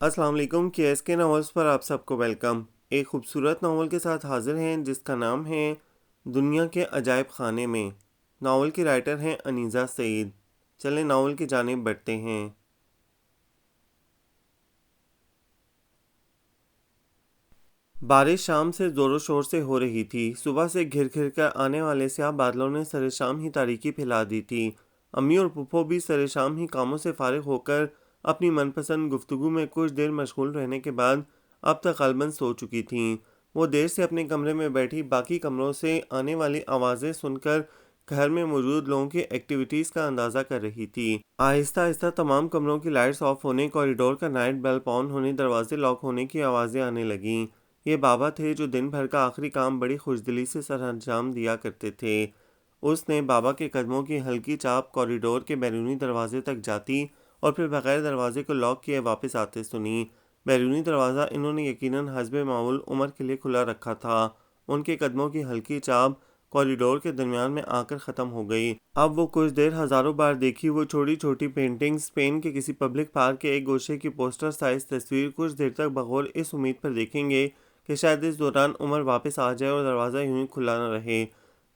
السلام علیکم کے ناولز پر آپ سب کو ویلکم۔ ایک خوبصورت ناول کے ساتھ حاضر ہیں جس کا نام ہے دنیا کے عجائب خانے میں۔ ناول کی رائٹر ہیں انیزہ سعید۔ چلیں ناول کی جانب بڑھتے ہیں۔ بارش شام سے زور و شور سے ہو رہی تھی۔ صبح سے گھر گھر کر آنے والے سیاہ بادلوں نے سر شام ہی تاریکی پھیلا دی تھی۔ امی اور پھپھو بھی سر شام ہی کاموں سے فارغ ہو کر اپنی من پسند گفتگو میں کچھ دیر مشغول رہنے کے بعد اب تک غالباً سو چکی تھیں۔ وہ دیر سے اپنے کمرے میں بیٹھی باقی کمروں سے آنے والی آوازیں سن کر گھر میں موجود لوگوں کی ایکٹیویٹیز کا اندازہ کر رہی تھی۔ آہستہ آہستہ تمام کمروں کی لائٹس آف ہونے، کوریڈور کا نائٹ بلب آن ہونے، دروازے لاک ہونے کی آوازیں آنے لگیں۔ یہ بابا تھے جو دن بھر کا آخری کام بڑی خوشدلی سے سر انجام دیا کرتے تھے۔ اس نے بابا کے قدموں کی ہلکی چاپ کوریڈور کے بیرونی دروازے تک جاتی اور پھر بغیر دروازے کو لاک کیے واپس آتے سنی۔ بیرونی دروازہ انہوں نے یقیناً حسب معمول عمر کے لیے کھلا رکھا تھا۔ ان کے قدموں کی ہلکی چاپ کوریڈور کے درمیان میں آ کر ختم ہو گئی۔ اب وہ کچھ دیر ہزاروں بار دیکھی وہ چھوٹی چھوٹی پینٹنگز، اسپین کے کسی پبلک پارک کے ایک گوشے کی پوسٹر سائز تصویر کچھ دیر تک بغور اس امید پر دیکھیں گے کہ شاید اس دوران عمر واپس آ جائے اور دروازہ یوں ہی کھلا نہ رہے۔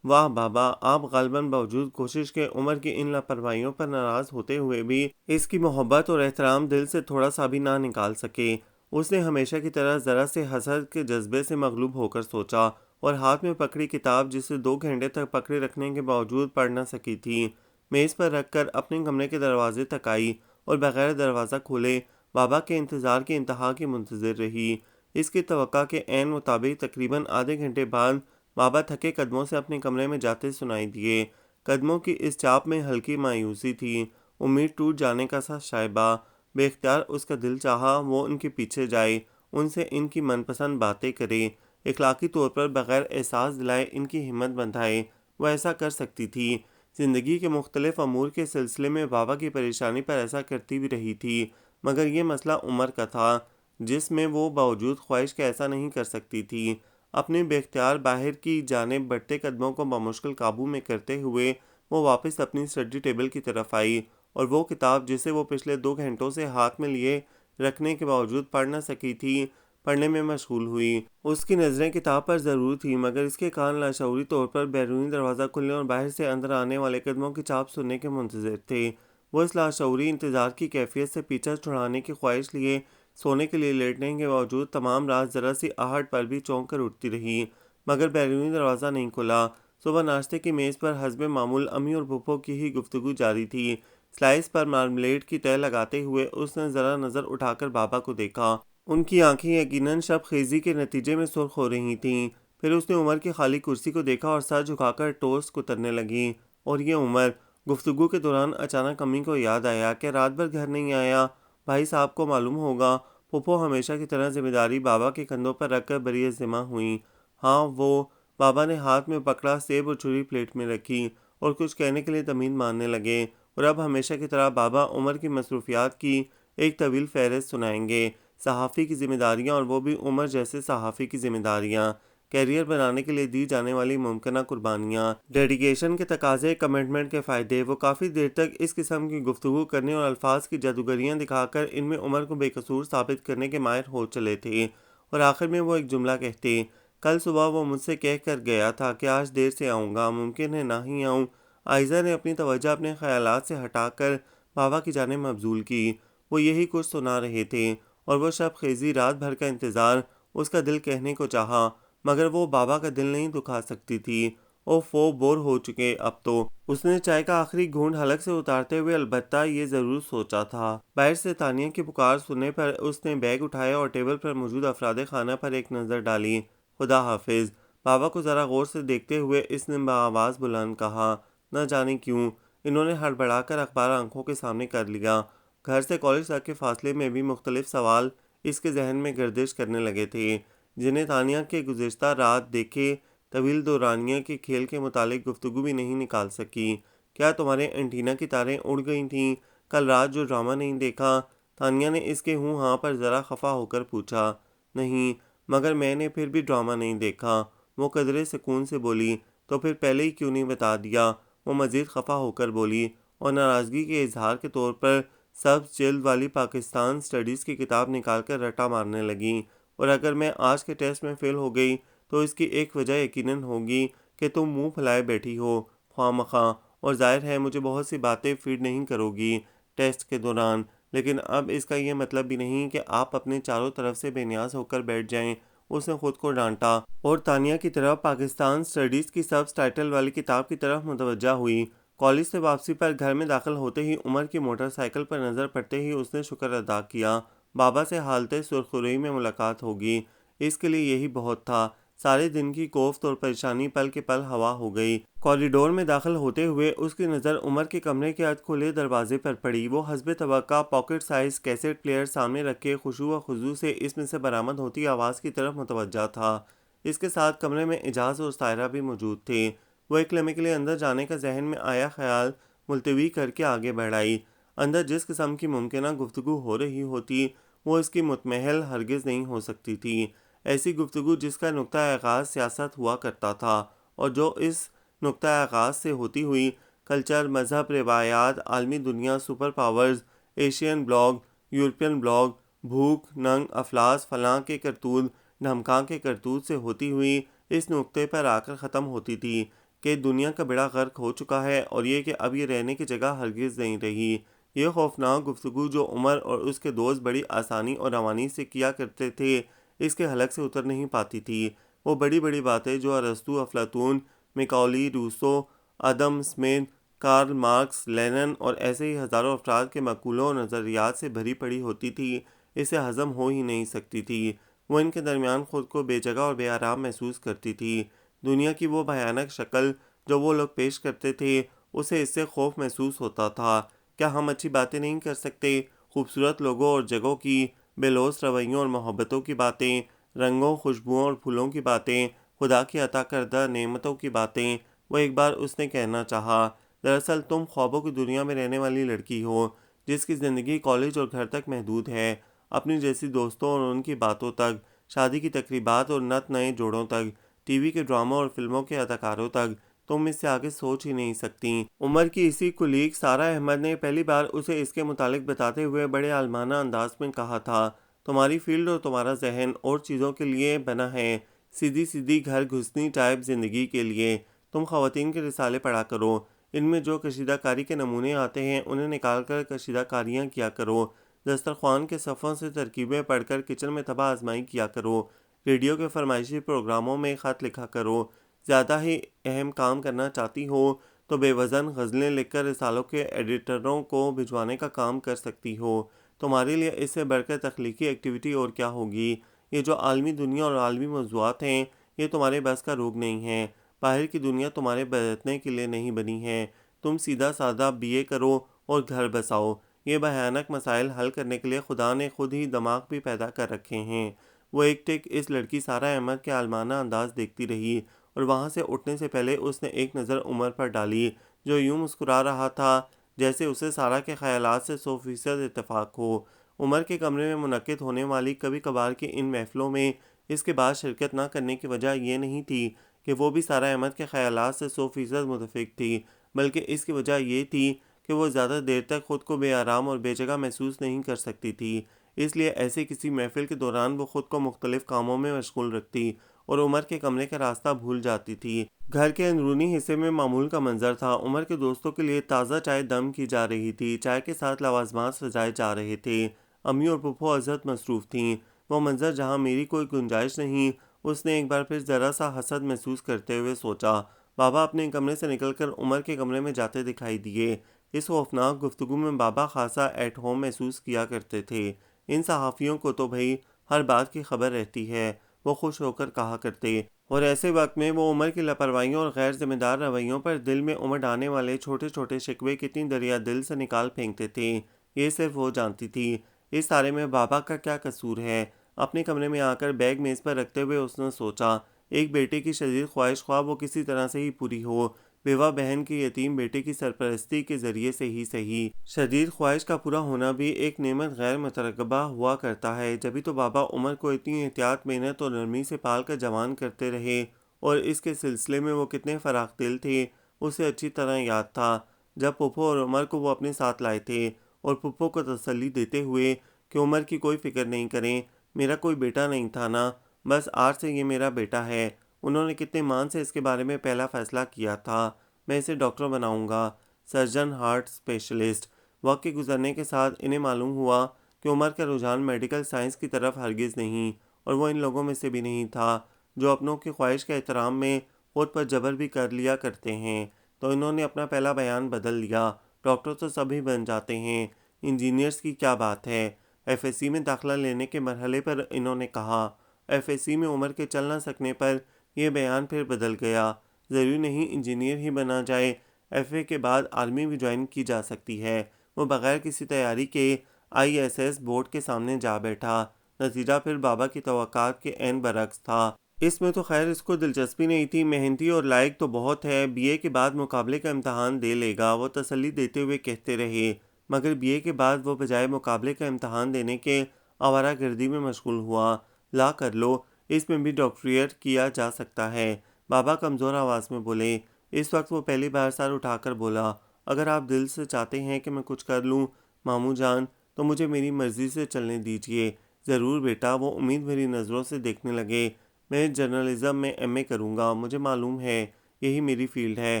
واہ بابا، آپ غالباً باوجود کوشش کے عمر کی ان لاپرواہیوں پر ناراض ہوتے ہوئے بھی اس کی محبت اور احترام دل سے تھوڑا سا بھی نہ نکال سکے۔ اس نے ہمیشہ کی طرح ذرا سے حسد کے جذبے سے مغلوب ہو کر سوچا اور ہاتھ میں پکڑی کتاب جسے 2 گھنٹے تک پکڑے رکھنے کے باوجود پڑھ نہ سکی تھی، میز پر رکھ کر اپنے کمرے کے دروازے تک آئی اور بغیر دروازہ کھولے بابا کے انتظار کی انتہا کی منتظر رہی۔ اس کی توقع کے عین مطابق تقریباً آدھے گھنٹے بعد بابا تھکے قدموں سے اپنے کمرے میں جاتے سنائی دیے۔ قدموں کی اس چاپ میں ہلکی مایوسی تھی، امید ٹوٹ جانے کا سا شائبہ۔ بے اختیار اس کا دل چاہا وہ ان کے پیچھے جائے، ان سے ان کی من پسند باتیں کرے، اخلاقی طور پر بغیر احساس دلائے ان کی ہمت بندھائے۔ وہ ایسا کر سکتی تھی۔ زندگی کے مختلف امور کے سلسلے میں بابا کی پریشانی پر ایسا کرتی بھی رہی تھی، مگر یہ مسئلہ عمر کا تھا جس میں وہ باوجود خواہش کے ایسا نہیں کر سکتی تھی۔ اپنے بے اختیار باہر کی جانب بڑھتے قدموں کو بمشکل قابو میں کرتے ہوئے وہ واپس اپنی اسٹڈی ٹیبل کی طرف آئی اور وہ کتاب جسے وہ پچھلے 2 گھنٹوں سے ہاتھ میں لیے رکھنے کے باوجود پڑھ نہ سکی تھی، پڑھنے میں مشغول ہوئی۔ اس کی نظریں کتاب پر ضرور تھیں مگر اس کے کان لاشعوری طور پر بیرونی دروازہ کھلنے اور باہر سے اندر آنے والے قدموں کی چاپ سننے کے منتظر تھے۔ وہ اس لاشعوری انتظار کی کیفیت سے پیچھا چھڑانے کی خواہش لیے سونے کے لیے لیٹنے کے باوجود تمام رات ذرا سی آہٹ پر بھی چونک کر اٹھتی رہی، مگر بیرونی دروازہ نہیں کھلا۔ صبح ناشتے کی میز پر حسب معمول امی اور پھپھو کی ہی گفتگو جاری تھی۔ سلائس پر مارملیڈ کی تہہ لگاتے ہوئے اس نے ذرا نظر اٹھا کر بابا کو دیکھا۔ ان کی آنکھیں یقیناً شب خیزی کے نتیجے میں سرخ ہو رہی تھیں۔ پھر اس نے عمر کی خالی کرسی کو دیکھا اور سر جھکا کر ٹوسٹ کترنے لگی۔ اور یہ عمر! گفتگو کے دوران اچانک امی کو یاد آیا کہ رات بھر گھر نہیں آیا، بھائی صاحب کو معلوم ہوگا۔ پھپھو ہمیشہ کی طرح ذمہ داری بابا کے کندھوں پر رکھ کر بری ذمہ ہوئیں۔ ہاں وہ! بابا نے ہاتھ میں پکڑا سیب اور چھری پلیٹ میں رکھی اور کچھ کہنے کے لیے تمید مارنے لگے، اور اب ہمیشہ کی طرح بابا عمر کی مصروفیات کی ایک طویل فہرست سنائیں گے۔ صحافی کی ذمہ داریاں، اور وہ بھی عمر جیسے صحافی کی ذمہ داریاں، کیریئر بنانے کے لیے دی جانے والی ممکنہ قربانیاں، ڈیڈیکیشن کے تقاضے، کمٹمنٹ کے فائدے۔ وہ کافی دیر تک اس قسم کی گفتگو کرنے اور الفاظ کی جادوگریاں دکھا کر ان میں عمر کو بے قصور ثابت کرنے کے ماہر ہو چلے تھے، اور آخر میں وہ ایک جملہ کہتے، کل صبح وہ مجھ سے کہہ کر گیا تھا کہ آج دیر سے آؤں گا، ممکن ہے نہ ہی آؤں۔ عائزہ نے اپنی توجہ اپنے خیالات سے ہٹا کر بابا کی جانب مبذول کی۔ وہ یہی کچھ سنا رہے تھے، اور وہ شب خیزی، رات بھر کا انتظار، اس کا دل کہنے کو چاہا، مگر وہ بابا کا دل نہیں دکھا سکتی تھی۔ اوفو، بور ہو چکے اب تو۔ اس نے چائے کا آخری گھونٹ حلق سے اتارتے ہوئے البتہ یہ ضرور سوچا تھا۔ باہر سے تانیہ کی پکار سننے پر اس نے بیگ اٹھایا اور ٹیبل پر موجود افراد خانہ پر ایک نظر ڈالی۔ خدا حافظ۔ بابا کو ذرا غور سے دیکھتے ہوئے اس نے بآواز بلند کہا۔ نہ جانے کیوں انہوں نے ہڑبڑا کر اخبار آنکھوں کے سامنے کر لیا۔ گھر سے کالج تک کے فاصلے میں بھی مختلف سوال اس کے ذہن میں گردش کرنے لگے تھے، جنہیں تانیہ کے گزشتہ رات دیکھے طویل دورانیہ کے کھیل کے متعلق گفتگو بھی نہیں نکال سکی۔ کیا تمہارے اینٹینا کی تاریں اڑ گئی تھیں کل رات جو ڈرامہ نہیں دیکھا؟ تانیہ نے اس کے ہوں ہاں پر ذرا خفا ہو کر پوچھا۔ نہیں، مگر میں نے پھر بھی ڈرامہ نہیں دیکھا، وہ قدرے سکون سے بولی۔ تو پھر پہلے ہی کیوں نہیں بتا دیا؟ وہ مزید خفا ہو کر بولی، اور ناراضگی کے اظہار کے طور پر سبز جلد والی پاکستان اسٹڈیز کی کتاب نکال کر رٹا مارنے لگیں، اور اگر میں آج کے ٹیسٹ میں فیل ہو گئی تو اس کی ایک وجہ یقیناً ہوگی کہ تم منہ پھلائے بیٹھی ہو خواہ مخواہ، اور ظاہر ہے مجھے بہت سی باتیں فیڈ نہیں کرو گی ٹیسٹ کے دوران، لیکن اب اس کا یہ مطلب بھی نہیں کہ آپ اپنے چاروں طرف سے بے نیاز ہو کر بیٹھ جائیں۔ اس نے خود کو ڈانٹا اور تانیہ کی طرف پاکستان اسٹڈیز کی سب ٹائٹل والی کتاب کی طرف متوجہ ہوئی۔ کالج سے واپسی پر گھر میں داخل ہوتے ہی عمر کی موٹر سائیکل پر نظر پڑتے ہی اس نے شکر ادا کیا، بابا سے حالت سرخروئی میں ملاقات ہوگی، اس کے لیے یہی بہت تھا۔ سارے دن کی کوفت اور پریشانی پل کے پل ہوا ہو گئی۔ کوریڈور میں داخل ہوتے ہوئے اس کی نظر عمر کے کمرے کے ارد کھلے دروازے پر پڑی۔ وہ حسب توقع پاکٹ سائز کیسٹ پلیئر سامنے رکھے خشوع و خضوع سے اس میں سے برآمد ہوتی آواز کی طرف متوجہ تھا۔ اس کے ساتھ کمرے میں اعجاز اور سائرہ بھی موجود تھے۔ وہ ایک لمحے کے لیے اندر جانے کا ذہن میں آیا خیال ملتوی کر کے آگے بڑھائی۔ اندر جس قسم کی ممکنہ گفتگو ہو رہی ہوتی وہ اس کی متمحل ہرگز نہیں ہو سکتی تھی، ایسی گفتگو جس کا نقطہ آغاز سیاست ہوا کرتا تھا، اور جو اس نقطہ آغاز سے ہوتی ہوئی کلچر، مذہب، روایات، عالمی دنیا، super powers, Asian blog, European blog, بھوک، ننگ، افلاس، فلاں کے کرتوت، ڈھمکاں کے کرتوت سے ہوتی ہوئی اس نقطے پر آ کر ختم ہوتی تھی کہ دنیا کا بیڑا غرق ہو چکا ہے، اور یہ کہ اب یہ رہنے کی جگہ ہرگز نہیں رہی۔ یہ خوفناک گفتگو جو عمر اور اس کے دوست بڑی آسانی اور روانی سے کیا کرتے تھے اس کے حلق سے اتر نہیں پاتی تھی۔ وہ بڑی بڑی باتیں جو ارسطو، افلاطون، میکاولی، روسو، آدم اسمتھ، کارل مارکس، لینن اور ایسے ہی ہزاروں افراد کے مقولوں اور نظریات سے بھری پڑی ہوتی تھی، اسے ہضم ہو ہی نہیں سکتی تھی۔ وہ ان کے درمیان خود کو بے جگہ اور بے آرام محسوس کرتی تھی۔ دنیا کی وہ بھیانک شکل جو وہ لوگ پیش کرتے تھے اسے اس سے خوف محسوس ہوتا تھا۔ کیا ہم اچھی باتیں نہیں کر سکتے؟ خوبصورت لوگوں اور جگہوں کی، بے لوث رویوں اور محبتوں کی باتیں، رنگوں، خوشبوؤں اور پھولوں کی باتیں، خدا کی عطا کردہ نعمتوں کی باتیں، وہ ایک بار اس نے کہنا چاہا۔ دراصل تم خوابوں کی دنیا میں رہنے والی لڑکی ہو جس کی زندگی کالج اور گھر تک محدود ہے، اپنی جیسی دوستوں اور ان کی باتوں تک، شادی کی تقریبات اور نت نئے جوڑوں تک، ٹی وی کے ڈراموں اور فلموں کے اداکاروں تک، تم اس سے آگے سوچ ہی نہیں سکتی۔ عمر کی اسی کولیگ سارہ احمد نے پہلی بار اسے اس کے متعلق بتاتے ہوئے بڑے عالمانہ انداز میں کہا تھا، تمہاری فیلڈ اور تمہارا ذہن اور چیزوں کے لیے بنا ہے، سیدھی سیدھی گھر گھسنی ٹائپ زندگی کے لیے۔ تم خواتین کے رسالے پڑھا کرو، ان میں جو کشیدہ کاری کے نمونے آتے ہیں انہیں نکال کر کشیدہ کاریاں کیا کرو، دسترخوان کے صفوں سے ترکیبیں پڑھ کر کچن میں طبع آزمائی کیا کرو، ریڈیو کے فرمائشی پروگراموں میں خط لکھا کرو۔ زیادہ ہی اہم کام کرنا چاہتی ہو تو بے وزن غزلیں لکھ کر رسالوں کے ایڈیٹروں کو بھجوانے کا کام کر سکتی ہو۔ تمہارے لیے اس سے بڑھ کر تخلیقی ایکٹیویٹی اور کیا ہوگی؟ یہ جو عالمی دنیا اور عالمی موضوعات ہیں یہ تمہارے بس کا روگ نہیں ہے۔ باہر کی دنیا تمہارے برتنے کے لیے نہیں بنی ہے۔ تم سیدھا سادہ بی اے کرو اور گھر بساؤ۔ یہ بھیانک مسائل حل کرنے کے لیے خدا نے خود ہی دماغ بھی پیدا کر رکھے ہیں۔ وہ ایک ٹک اس لڑکی سارہ احمد کے عالمانہ انداز دیکھتی رہی، اور وہاں سے اٹھنے سے پہلے اس نے ایک نظر عمر پر ڈالی جو یوں مسکرا رہا تھا جیسے اسے سارہ کے خیالات سے 100% اتفاق ہو۔ عمر کے کمرے میں منعقد ہونے والی کبھی کبھار کی ان محفلوں میں اس کے بعد شرکت نہ کرنے کی وجہ یہ نہیں تھی کہ وہ بھی سارہ احمد کے خیالات سے 100% متفق تھی، بلکہ اس کی وجہ یہ تھی کہ وہ زیادہ دیر تک خود کو بے آرام اور بے جگہ محسوس نہیں کر سکتی تھی۔ اس لیے ایسے کسی محفل کے دوران وہ خود کو مختلف کاموں میں مشغول رکھتی اور عمر کے کمرے کا راستہ بھول جاتی تھی۔ گھر کے اندرونی حصے میں معمول کا منظر تھا۔ عمر کے دوستوں کے لیے تازہ چائے دم کی جا رہی تھی، چائے کے ساتھ لوازمات سجائے جا رہے تھے۔ امی اور پھپھو ازحد مصروف تھیں۔ وہ منظر جہاں میری کوئی گنجائش نہیں، اس نے ایک بار پھر ذرا سا حسد محسوس کرتے ہوئے سوچا۔ بابا اپنے کمرے سے نکل کر عمر کے کمرے میں جاتے دکھائی دیے۔ اس خوفناک گفتگو میں بابا خاصا ایٹ ہوم محسوس کیا کرتے تھے۔ ان صحافیوں کو تو بھئی ہر بات کی خبر رہتی ہے، وہ خوش ہو کر کہا کرتے، اور ایسے وقت میں وہ عمر کی لاپرواہیوں اور غیر ذمہ دار رویوں پر دل میں امڑ آنے والے چھوٹے چھوٹے شکوے کتنی دریا دل سے نکال پھینکتے تھے، یہ صرف وہ جانتی تھی۔ اس سارے میں بابا کا کیا قصور ہے؟ اپنے کمرے میں آ کر بیگ میز پر رکھتے ہوئے اس نے سوچا، ایک بیٹے کی شدید خواہش خواہ وہ کسی طرح سے ہی پوری ہو، بیوہ بہن کے یتیم بیٹے کی سرپرستی کے ذریعے سے ہی صحیح۔ شدید خواہش کا پورا ہونا بھی ایک نعمت غیر مترقبہ ہوا کرتا ہے، جبھی تو بابا عمر کو اتنی احتیاط، محنت اور نرمی سے پال کر جوان کرتے رہے، اور اس کے سلسلے میں وہ کتنے فراخ دل تھے اسے اچھی طرح یاد تھا۔ جب پھپھو اور عمر کو وہ اپنے ساتھ لائے تھے اور پھپھو کو تسلی دیتے ہوئے کہ عمر کی کوئی فکر نہیں کریں، میرا کوئی بیٹا نہیں تھا نا، بس آج سے یہ میرا بیٹا ہے۔ انہوں نے کتنے مان سے اس کے بارے میں پہلا فیصلہ کیا تھا، میں اسے ڈاکٹر بناؤں گا، سرجن ہارٹ اسپیشلسٹ۔ وقت کے گزرنے کے ساتھ انہیں معلوم ہوا کہ عمر کا رجحان میڈیکل سائنس کی طرف ہرگز نہیں، اور وہ ان لوگوں میں سے بھی نہیں تھا جو اپنوں کی خواہش کے احترام میں خود پر جبر بھی کر لیا کرتے ہیں۔ تو انہوں نے اپنا پہلا بیان بدل لیا، ڈاکٹر تو سبھی بن جاتے ہیں، انجینئرز کی کیا بات ہے۔ ایف ایس سی میں داخلہ لینے کے مرحلے پر انہوں نے کہا۔ ایف ایس سی میں عمر کے چل نہ سکنے پر یہ بیان پھر بدل گیا، ضروری نہیں انجینئر ہی بنا جائے، ایف اے کے بعد آرمی بھی جوائن کی جا سکتی ہے۔ وہ بغیر کسی تیاری کے آئی ایس ایس بورڈ کے سامنے جا بیٹھا، نتیجہ پھر بابا کی توقعات کے عین برعکس تھا۔ اس میں تو خیر اس کو دلچسپی نہیں تھی، محنتی اور لائق تو بہت ہے، بی اے کے بعد مقابلے کا امتحان دے لے گا، وہ تسلی دیتے ہوئے کہتے رہے۔ مگر بی اے کے بعد وہ بجائے مقابلے کا امتحان دینے کے آوارہ گردی میں مشغول ہوا۔ لا کر لو، اس میں بھی ڈاکٹریٹ کیا جا سکتا ہے، بابا کمزور آواز میں بولے۔ اس وقت وہ پہلی بار سر اٹھا کر بولا، اگر آپ دل سے چاہتے ہیں کہ میں کچھ کر لوں ماموں جان تو مجھے میری مرضی سے چلنے دیجیے۔ ضرور بیٹا، وہ امید بھری نظروں سے دیکھنے لگے۔ میں جرنلزم میں ایم اے کروں گا، مجھے معلوم ہے یہی میری فیلڈ ہے۔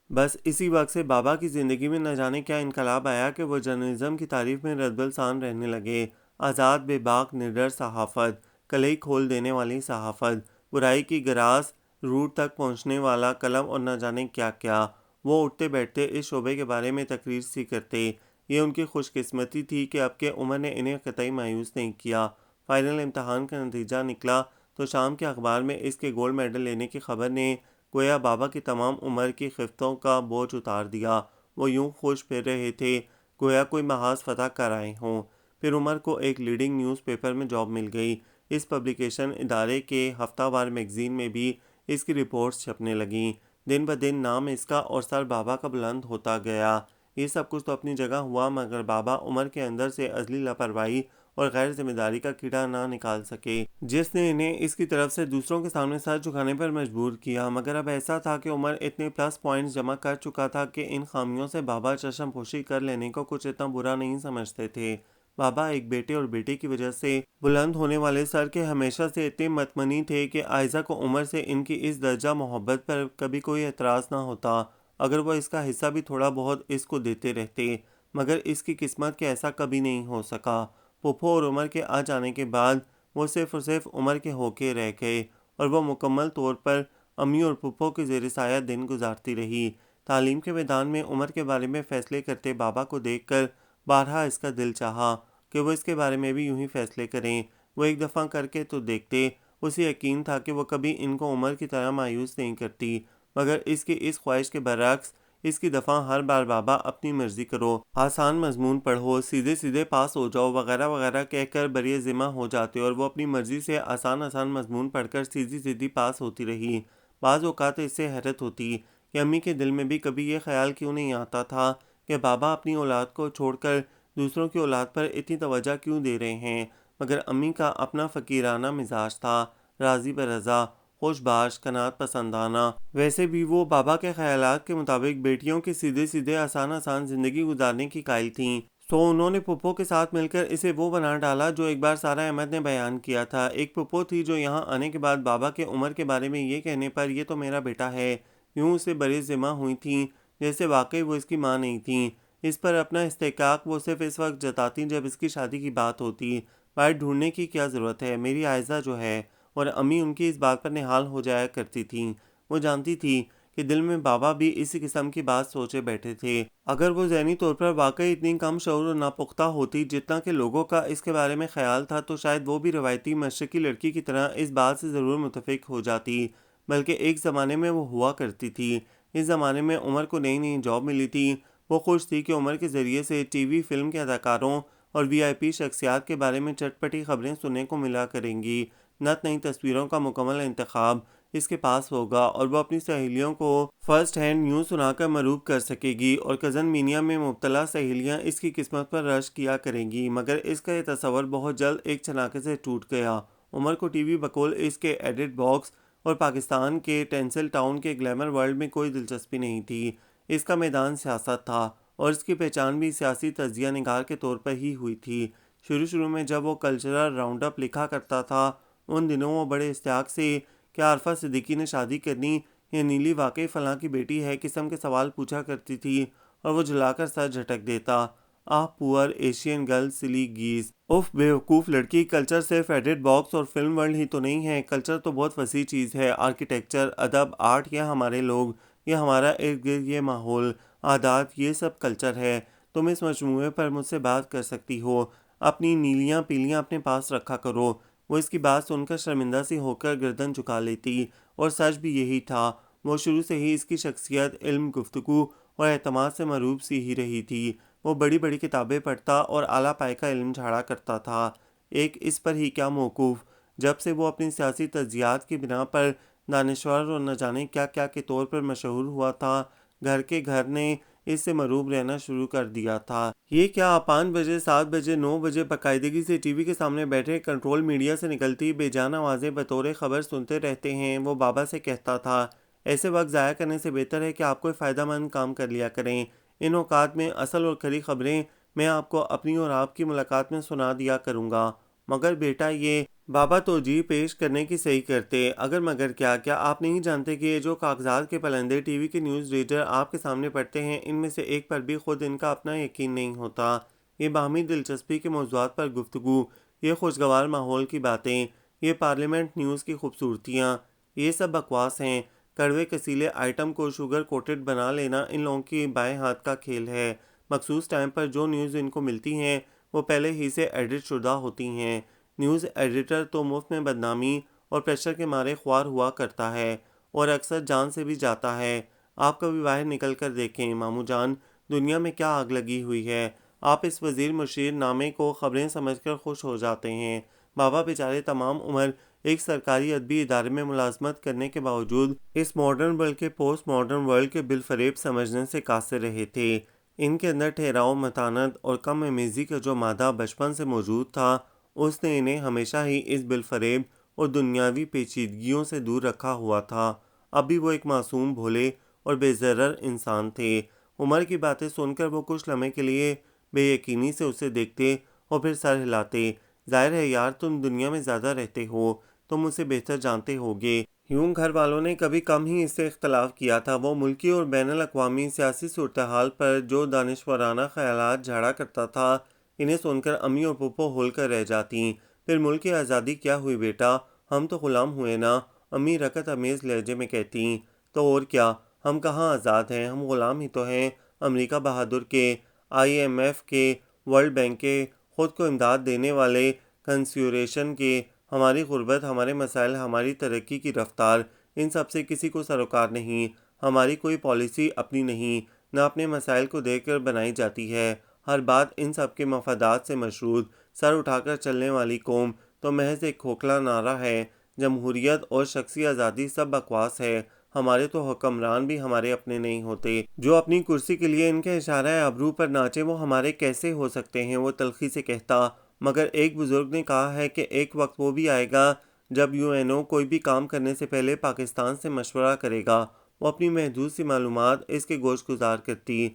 بس اسی وقت سے بابا کی زندگی میں نہ جانے کیا انقلاب آیا کہ وہ جرنلزم کی تعریف میں رد بلسان رہنے لگے۔ آزاد بے باک نڈر صحافت، کلئی کھول دینے والی صحافت، برائی کی گراس روٹ تک پہنچنے والا قلم اور نہ جانے کیا کیا۔ وہ اٹھتے بیٹھتے اس شعبے کے بارے میں تقریر سی کرتے۔ یہ ان کی خوش قسمتی تھی کہ اب کے عمر نے انہیں قطعی مایوس نہیں کیا۔ فائنل امتحان کا نتیجہ نکلا تو شام کے اخبار میں اس کے گولڈ میڈل لینے کی خبر نے گویا بابا کی تمام عمر کی خفتوں کا بوجھ اتار دیا۔ وہ یوں خوش پھر رہے تھے گویا کوئی محاذ فتح کر آئے ہوں۔ پھر عمر کو ایک لیڈنگ نیوز پیپر میں جاب مل گئی۔ اس پبلیکیشن ادارے کے ہفتہ وار میگزین میں بھی اس کی رپورٹس چھپنے لگیں۔ دن بدن نام اس کا اور سر بابا کا بلند ہوتا گیا۔ یہ سب کچھ تو اپنی جگہ ہوا، مگر بابا عمر کے اندر سے ازلی لاپرواہی اور غیر ذمہ داری کا کیڑا نہ نکال سکے، جس نے انہیں اس کی طرف سے دوسروں کے سامنے سر جھکانے پر مجبور کیا۔ مگر اب ایسا تھا کہ عمر اتنے پلس پوائنٹس جمع کر چکا تھا کہ ان خامیوں سے بابا چشم پوشی کر لینے کو کچھ اتنا برا نہیں سمجھتے تھے۔ بابا ایک بیٹے اور بیٹی کی وجہ سے بلند ہونے والے سر کے ہمیشہ سے اتنے مطمئن تھے کہ آئزہ کو عمر سے ان کی اس درجہ محبت پر کبھی کوئی اعتراض نہ ہوتا اگر وہ اس کا حصہ بھی تھوڑا بہت اس کو دیتے رہتے، مگر اس کی قسمت کہ ایسا کبھی نہیں ہو سکا۔ پھپھو اور عمر کے آ جانے کے بعد وہ صرف اور صرف عمر کے ہو کے رہ گئے، اور وہ مکمل طور پر امی اور پھپھو کے زیر سایہ دن گزارتی رہی۔ تعلیم کے میدان میں عمر کے بارے میں فیصلے کرتے بابا کو دیکھ کر بارہا اس کا دل چاہا کہ وہ اس کے بارے میں بھی یوں ہی فیصلے کریں۔ وہ ایک دفعہ کر کے تو دیکھتے، اسے یقین تھا کہ وہ کبھی ان کو عمر کی طرح مایوس نہیں کرتی، مگر اس کی اس خواہش کے برعکس اس کی دفعہ ہر بار بابا اپنی مرضی کرو، آسان مضمون پڑھو، سیدھے سیدھے پاس ہو جاؤ وغیرہ وغیرہ کہہ کر بری ذمہ ہو جاتے، اور وہ اپنی مرضی سے آسان مضمون پڑھ کر سیدھی سیدھی پاس ہوتی رہی۔ بعض اوقات اس سے حیرت ہوتی کہ امی کے دل میں بھی کبھی یہ خیال کیوں نہیں آتا تھا کہ بابا اپنی اولاد کو چھوڑ کر دوسروں کی اولاد پر اتنی توجہ کیوں دے رہے ہیں، مگر امی کا اپنا فقیرانہ مزاج تھا، راضی برضا، خوش باش، قناعت پسندانہ۔ ویسے بھی وہ بابا کے خیالات کے مطابق بیٹیوں کی سیدھے سیدھے آسان زندگی گزارنے کی قائل تھیں، تو انہوں نے پھپھو کے ساتھ مل کر اسے وہ بنا ڈالا جو ایک بار سارہ احمد نے بیان کیا تھا۔ ایک پھپھو تھی جو یہاں آنے کے بعد بابا کے عمر کے بارے میں یہ کہنے پر یہ تو میرا بیٹا ہے، یوں اسے بری ذمہ ہوئی تھیں جیسے واقعی وہ اس کی ماں نہیں تھیں۔ اس پر اپنا استحقاق وہ صرف اس وقت جتاتی جب اس کی شادی کی بات ہوتی۔ بات ڈھونڈنے کی کیا ضرورت ہے، میری عائزہ جو ہے، اور امی ان کی اس بات پر نہال ہو جایا کرتی تھیں۔ وہ جانتی تھی کہ دل میں بابا بھی اسی قسم کی بات سوچے بیٹھے تھے۔ اگر وہ ذہنی طور پر واقعی اتنی کم شعور اور ناپختہ ہوتی جتنا کہ لوگوں کا اس کے بارے میں خیال تھا، تو شاید وہ بھی روایتی مشرقی لڑکی کی طرح اس بات سے ضرور متفق ہو جاتی، بلکہ ایک زمانے میں وہ ہوا کرتی تھی۔ اس زمانے میں عمر کو نئی جاب ملی تھی۔ وہ خوش تھی کہ عمر کے ذریعے سے ٹی وی فلم کے اداکاروں اور وی آئی پی شخصیات کے بارے میں چٹپٹی خبریں سننے کو ملا کریں گی۔ نئی تصویروں کا مکمل انتخاب اس کے پاس ہوگا اور وہ اپنی سہیلیوں کو فرسٹ ہینڈ نیوز سنا کر مروب کر سکے گی، اور کزن مینیا میں مبتلا سہیلیاں اس کی قسمت پر رشک کیا کریں گی۔ مگر اس کا یہ تصور بہت جلد ایک چھناکے سے ٹوٹ گیا۔ عمر کو ٹی وی بقول اس کے ایڈٹ باکس اور پاکستان کے ٹینسل ٹاؤن کے گلیمر ورلڈ میں کوئی دلچسپی نہیں تھی۔ اس کا میدان سیاست تھا، اور اس کی پہچان بھی سیاسی تجزیہ نگار کے طور پر ہی ہوئی تھی۔ شروع میں جب وہ کلچرل راؤنڈ اپ لکھا کرتا تھا، ان دنوں وہ بڑے اشتیاق سے کیا عارفہ صدیقی نے شادی کرنی یا نیلی واقعی فلاں کی بیٹی ہے قسم کے سوال پوچھا کرتی تھی اور وہ جلا کر سر جھٹک دیتا۔ آہ پور ایشین گرل سلی گیز، اف بیوقوف لڑکی، کلچر صرف ایڈٹ باکس اور فلم ورلڈ ہی تو نہیں ہے، کلچر تو بہت وسیع چیز ہے۔ آرکیٹیکچر، ادب، آرٹ، یہ ہمارے لوگ، یہ ہمارا ارد گرد یہ ماحول، عادات، یہ سب کلچر ہے۔ تم اس مجموعے پر مجھ سے بات کر سکتی ہو، اپنی نیلیاں پیلیاں اپنے پاس رکھا کرو۔ وہ اس کی بات سن کر شرمندہ سی ہو کر گردن جھکا لیتی، اور سچ بھی یہی تھا۔ وہ شروع سے ہی اس کی شخصیت علم، گفتگو اور اعتماد سے مروب سی ہی رہی تھی۔ وہ بڑی بڑی کتابیں پڑھتا اور اعلیٰ پائے کا علم جھاڑا کرتا تھا۔ ایک اس پر ہی کیا موقوف، جب سے وہ اپنی سیاسی تجزیات کی بنا پر دانشور اور نہ جانے کیا کیا کے طور پر مشہور ہوا تھا، گھر کے گھر نے اس سے مروب رہنا شروع کر دیا تھا۔ یہ کیا آپ 5 بجے، 7 بجے، 9 بجے باقاعدگی سے ٹی وی کے سامنے بیٹھے کنٹرول میڈیا سے نکلتی بے جان آوازیں بطور خبر سنتے رہتے ہیں؟ وہ بابا سے کہتا تھا، ایسے وقت ضائع کرنے سے بہتر ہے کہ آپ کوئی فائدہ مند کام کر لیا کریں۔ ان اوقات میں اصل اور کھری خبریں میں آپ کو اپنی اور آپ کی ملاقات میں سنا دیا کروں گا۔ مگر بیٹا یہ بابا توجیہ پیش کرنے کی صحیح کرتے، اگر مگر کیا آپ نہیں جانتے کہ یہ جو کاغذات کے پلندے ٹی وی کے نیوز ریڈر آپ کے سامنے پڑھتے ہیں، ان میں سے ایک پر بھی خود ان کا اپنا یقین نہیں ہوتا۔ یہ باہمی دلچسپی کے موضوعات پر گفتگو، یہ خوشگوار ماحول کی باتیں، یہ پارلیمنٹ نیوز کی خوبصورتیاں، یہ سب بکواس ہیں۔ کڑوے کسیلے آئٹم کو شوگر کوٹڈ بنا لینا ان لوگوں کی بائیں ہاتھ کا کھیل ہے۔ مخصوص ٹائم پر جو نیوز ان کو ملتی ہیں وہ پہلے ہی سے ایڈٹ شدہ ہوتی ہیں۔ نیوز ایڈیٹر تو مفت میں بدنامی اور پریشر کے مارے خوار ہوا کرتا ہے، اور اکثر جان سے بھی جاتا ہے۔ آپ کبھی باہر نکل کر دیکھیں ماموں جان، دنیا میں کیا آگ لگی ہوئی ہے۔ آپ اس وزیر مشیر نامے کو خبریں سمجھ کر خوش ہو جاتے ہیں۔ بابا بیچارے تمام عمر ایک سرکاری ادبی ادارے میں ملازمت کرنے کے باوجود اس ماڈرن بلکہ پوسٹ ماڈرن ورلڈ کے بالفریب سمجھنے سے قاصر رہے تھے۔ ان کے اندر ٹھہراؤ، متانت اور کم امیزی کا جو مادہ بچپن سے موجود تھا، اس نے انہیں ہمیشہ ہی اس بالفریب اور دنیاوی پیچیدگیوں سے دور رکھا ہوا تھا۔ اب بھی وہ ایک معصوم، بھولے اور بے ضرر انسان تھے۔ عمر کی باتیں سن کر وہ کچھ لمحے کے لیے بے یقینی سے اسے دیکھتے اور پھر سر ہلاتے۔ ظاہر ہے یار، تم دنیا میں زیادہ رہتے ہو، تم اسے بہتر جانتے ہوگے۔ یوں گھر والوں نے کبھی کم ہی اس سے اختلاف کیا تھا۔ وہ ملکی اور بین الاقوامی سیاسی صورتحال پر جو دانشورانہ خیالات جھاڑا کرتا تھا، انہیں سن کر امی اور پھپھو ہول کر رہ جاتی۔ پھر ملک کی آزادی کیا ہوئی بیٹا، ہم تو غلام ہوئے نا، امی رکت امیز لہجے میں کہتی۔ تو اور کیا، ہم کہاں آزاد ہیں، ہم غلام ہی تو ہیں، امریکہ بہادر کے، IMF کے، ورلڈ بینک کے، خود کو امداد دینے والے کنسیڈریشن کے۔ ہماری غربت، ہمارے مسائل، ہماری ترقی کی رفتار، ان سب سے کسی کو سروکار نہیں۔ ہماری کوئی پالیسی اپنی نہیں، نہ اپنے مسائل کو دیکھ کر بنائی جاتی ہے۔ ہر بات ان سب کے مفادات سے مشروط، سر اٹھا کر چلنے والی قوم تو محض ایک کھوکھلا نعرہ ہے۔ جمہوریت اور شخصی آزادی سب بکواس ہے۔ ہمارے تو حکمران بھی ہمارے اپنے نہیں ہوتے۔ جو اپنی کرسی کے لیے ان کے اشارہ ابرو پر ناچے، وہ ہمارے کیسے ہو سکتے ہیں؟ وہ تلخی سے کہتا۔ مگر ایک بزرگ نے کہا ہے کہ ایک وقت وہ بھی آئے گا جب UNO کوئی بھی کام کرنے سے پہلے پاکستان سے مشورہ کرے گا۔ وہ اپنی محدود سی معلومات اس کے گوش گزار کرتی۔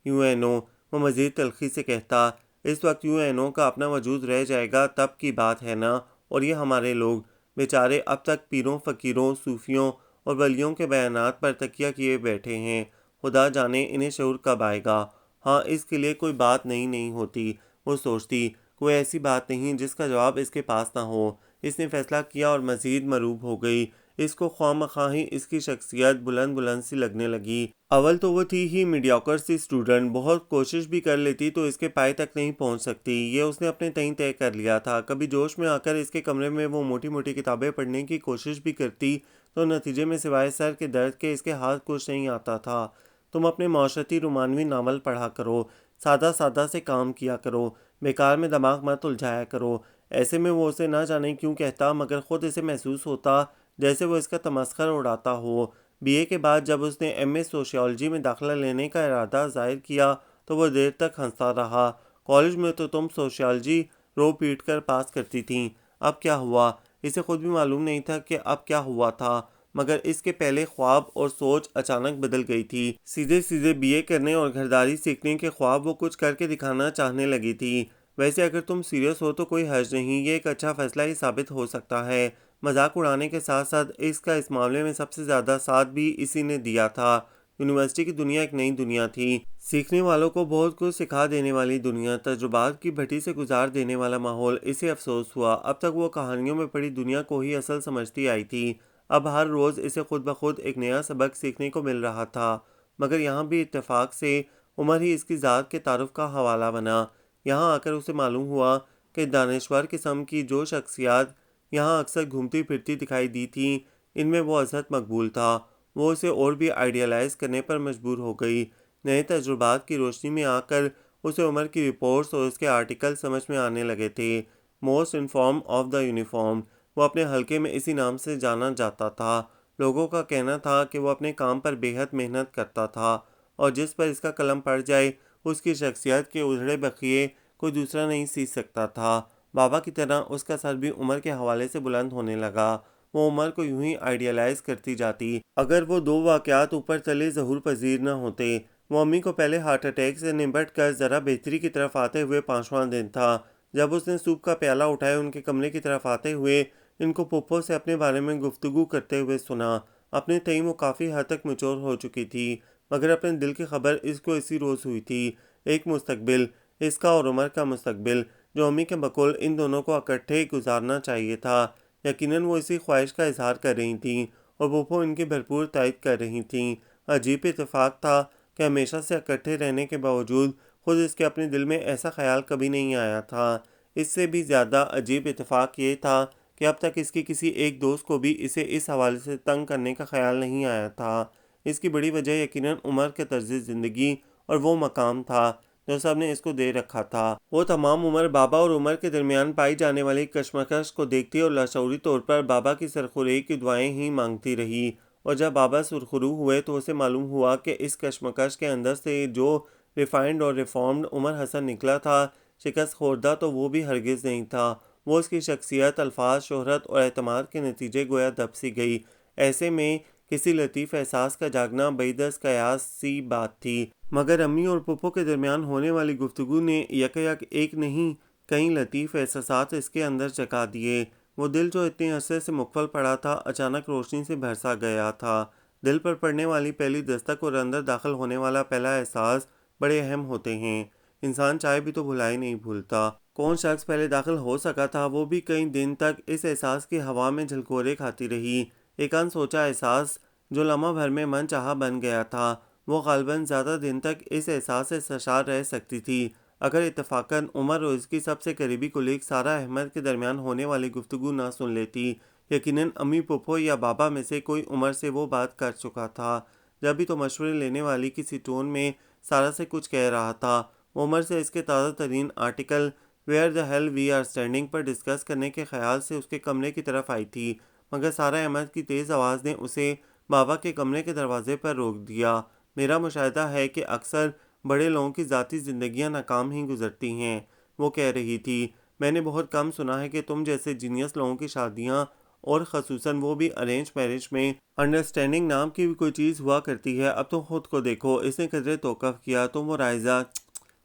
UNO، وہ مزید تلخی سے کہتا، اس وقت UNO کا اپنا وجود رہ جائے گا تب کی بات ہے نا، اور یہ ہمارے لوگ بیچارے اب تک پیروں، فقیروں، صوفیوں اور ولیوں کے بیانات پر تکیہ کیے بیٹھے ہیں۔ خدا جانے انہیں شعور کب آئے گا۔ ہاں، اس کے لیے کوئی بات نہیں ہوتی، وہ سوچتی، کوئی ایسی بات نہیں جس کا جواب اس کے پاس نہ ہو۔ اس نے فیصلہ کیا اور مزید مروب ہو گئی۔ اس کو خواہ مخواہ ہی اس کی شخصیت بلند سی لگنے لگی۔ اول تو وہ تھی ہی میڈیوکر سی اسٹوڈنٹ، بہت کوشش بھی کر لیتی تو اس کے پائے تک نہیں پہنچ سکتی، یہ اس نے اپنے تئیں طے کر لیا تھا۔ کبھی جوش میں آ کر اس کے کمرے میں وہ موٹی موٹی کتابیں پڑھنے کی کوشش بھی کرتی تو نتیجے میں سوائے سر کے درد کے اس کے ہاتھ کچھ نہیں آتا تھا۔ تم اپنے معاشرتی رومانوی ناول پڑھا کرو، سادہ سے کام کیا کرو، بیکار میں دماغ مت الجھایا کرو۔ ایسے میں وہ اسے نہ جانے کیوں کہتا، مگر خود اسے محسوس ہوتا جیسے وہ اس کا تمسخر اڑاتا ہو۔ BA کے بعد جب اس نے MA سوشیالوجی میں داخلہ لینے کا ارادہ ظاہر کیا تو وہ دیر تک ہنستا رہا۔ کالج میں تو تم سوشیالوجی رو پیٹ کر پاس کرتی تھیں، اب کیا ہوا؟ اسے خود بھی معلوم نہیں تھا کہ اب کیا ہوا تھا۔ مگر اس کے پہلے خواب اور سوچ اچانک بدل گئی تھی۔ سیدھے سیدھے BA کرنے اور گھرداری سیکھنے کے خواب وہ کچھ کر کے دکھانا چاہنے لگی تھی۔ ویسے اگر تم سیریس ہو تو کوئی حرج نہیں، یہ ایک اچھا فیصلہ ہی ثابت ہو سکتا ہے۔ مذاق اڑانے کے ساتھ ساتھ اس کا اس معاملے میں سب سے زیادہ ساتھ بھی اسی نے دیا تھا۔ یونیورسٹی کی دنیا ایک نئی دنیا تھی، سیکھنے والوں کو بہت کچھ سکھا دینے والی دنیا، تجربات کی بھٹی سے گزار دینے والا ماحول۔ اسے افسوس ہوا، اب تک وہ کہانیوں میں پڑھی دنیا کو ہی اصل سمجھتی آئی تھی، اب ہر روز اسے خود بخود ایک نیا سبق سیکھنے کو مل رہا تھا۔ مگر یہاں بھی اتفاق سے عمر ہی اس کی ذات کے تعارف کا حوالہ بنا۔ یہاں آ کر اسے معلوم ہوا کہ دانشور قسم کی جو شخصیات یہاں اکثر گھومتی پھرتی دکھائی دی تھیں، ان میں وہ عزت مقبول تھا۔ وہ اسے اور بھی آئیڈیالائز کرنے پر مجبور ہو گئی۔ نئے تجربات کی روشنی میں آ کر اسے عمر کی رپورٹس اور اس کے آرٹیکل سمجھ میں آنے لگے تھے۔ Most inform of the uniform وہ اپنے حلقے میں اسی نام سے جانا جاتا تھا۔ لوگوں کا کہنا تھا کہ وہ اپنے کام پر بے حد محنت کرتا تھا اور جس پر اس کا قلم پڑ جائے اس کی شخصیت کے ادھڑے بقیے کوئی دوسرا نہیں سیکھ سکتا تھا۔ بابا کی طرح اس کا سر بھی عمر کے حوالے سے بلند ہونے لگا۔ وہ عمر کو یوں ہی آئیڈیالائز کرتی جاتی اگر وہ دو واقعات اوپر تلے ظہور پذیر نہ ہوتے۔ وہ امی کو پہلے ہارٹ اٹیک سے نمٹ کر ذرا بہتری کی طرف آتے ہوئے 5واں دن تھا جب اس نے سوپ کا پیالہ اٹھائے ان کے کمرے کی طرف آتے ہوئے ان کو پھپھو سے اپنے بارے میں گفتگو کرتے ہوئے سنا۔ اپنے تئیں وہ کافی حد تک میچور ہو چکی تھی، مگر اپنے دل کی خبر اس کو اسی روز ہوئی تھی۔ ایک مستقبل، اس کا اور عمر کا مستقبل، جو امی کے بقول ان دونوں کو اکٹھے گزارنا چاہیے تھا۔ یقیناً وہ اسی خواہش کا اظہار کر رہی تھیں اور پھپھو ان کی بھرپور تائید کر رہی تھیں۔ عجیب اتفاق تھا کہ ہمیشہ سے اکٹھے رہنے کے باوجود خود اس کے اپنے دل میں ایسا خیال کبھی نہیں آیا تھا۔ اس سے بھی زیادہ عجیب اتفاق یہ تھا کہ اب تک اس کی کسی ایک دوست کو بھی اسے اس حوالے سے تنگ کرنے کا خیال نہیں آیا تھا۔ اس کی بڑی وجہ یقیناً عمر کے طرز زندگی اور وہ مقام تھا جو سب نے اس کو دے رکھا تھا۔ وہ تمام عمر بابا اور عمر کے درمیان پائی جانے والی کشمکش کو دیکھتی اور لاشعوری طور پر بابا کی سرخوری کی دعائیں ہی مانگتی رہی، اور جب بابا سرخرو ہوئے تو اسے معلوم ہوا کہ اس کشمکش کے اندر سے جو ریفائنڈ اور ریفارمڈ عمر حسن نکلا تھا، شکست خوردہ تو وہ بھی ہرگز نہیں تھا۔ وہ اس کی شخصیت، الفاظ، شہرت اور اعتماد کے نتیجے گویا دب سی گئی۔ ایسے میں کسی لطیف احساس کا جاگنا بعید از قیاس سی بات تھی، مگر امی اور پھپھو کے درمیان ہونے والی گفتگو نے یک ایک نہیں کئی لطیف احساسات اس کے اندر جگا دیے۔ وہ دل جو اتنے عرصے سے مغفل پڑا تھا اچانک روشنی سے بھرسا گیا تھا۔ دل پر پڑنے والی پہلی دستک اور اندر داخل ہونے والا پہلا احساس بڑے اہم ہوتے ہیں۔ انسان چاہے بھی تو بھلا ہی نہیں بھولتا۔ کون شخص پہلے داخل ہو سکا تھا، وہ بھی کئی دن تک اس احساس کی ہوا میں جھلکورے کھاتی رہی۔ ایک ان سوچا احساس جو لمحہ بھر میں من چاہا بن گیا تھا، وہ غالباً زیادہ دن تک اس احساس سے سرشار رہ سکتی تھی اگر اتفاقاً عمر اور اس کی سب سے قریبی کولیگ سارہ احمد کے درمیان ہونے والی گفتگو نہ سن لیتی۔ یقیناً امی، پھپھو یا بابا میں سے کوئی عمر سے وہ بات کر چکا تھا۔ جب بھی تو مشورے لینے والی کسی ٹون میں سارہ سے کچھ کہہ رہا تھا، وہ عمر سے اس کے تازہ ترین article where the hell we are standing پر ڈسکس کرنے کے خیال سے اس کے کمرے کی طرف آئی تھی، مگر سارہ احمد کی تیز آواز نے اسے بابا کے کمرے کے دروازے پر روک دیا۔ میرا مشاہدہ ہے کہ اکثر بڑے لوگوں کی ذاتی زندگیاں ناکام ہی گزرتی ہیں، وہ کہہ رہی تھی۔ میں نے بہت کم سنا ہے کہ تم جیسے جینیس لوگوں کی شادیاں، اور خصوصاً وہ بھی ارینج میرج میں، انڈرسٹینڈنگ نام کی بھی کوئی چیز ہوا کرتی ہے۔ اب تم خود کو دیکھو۔ اس نے قدرے توقف کیا تو وہ رائزہ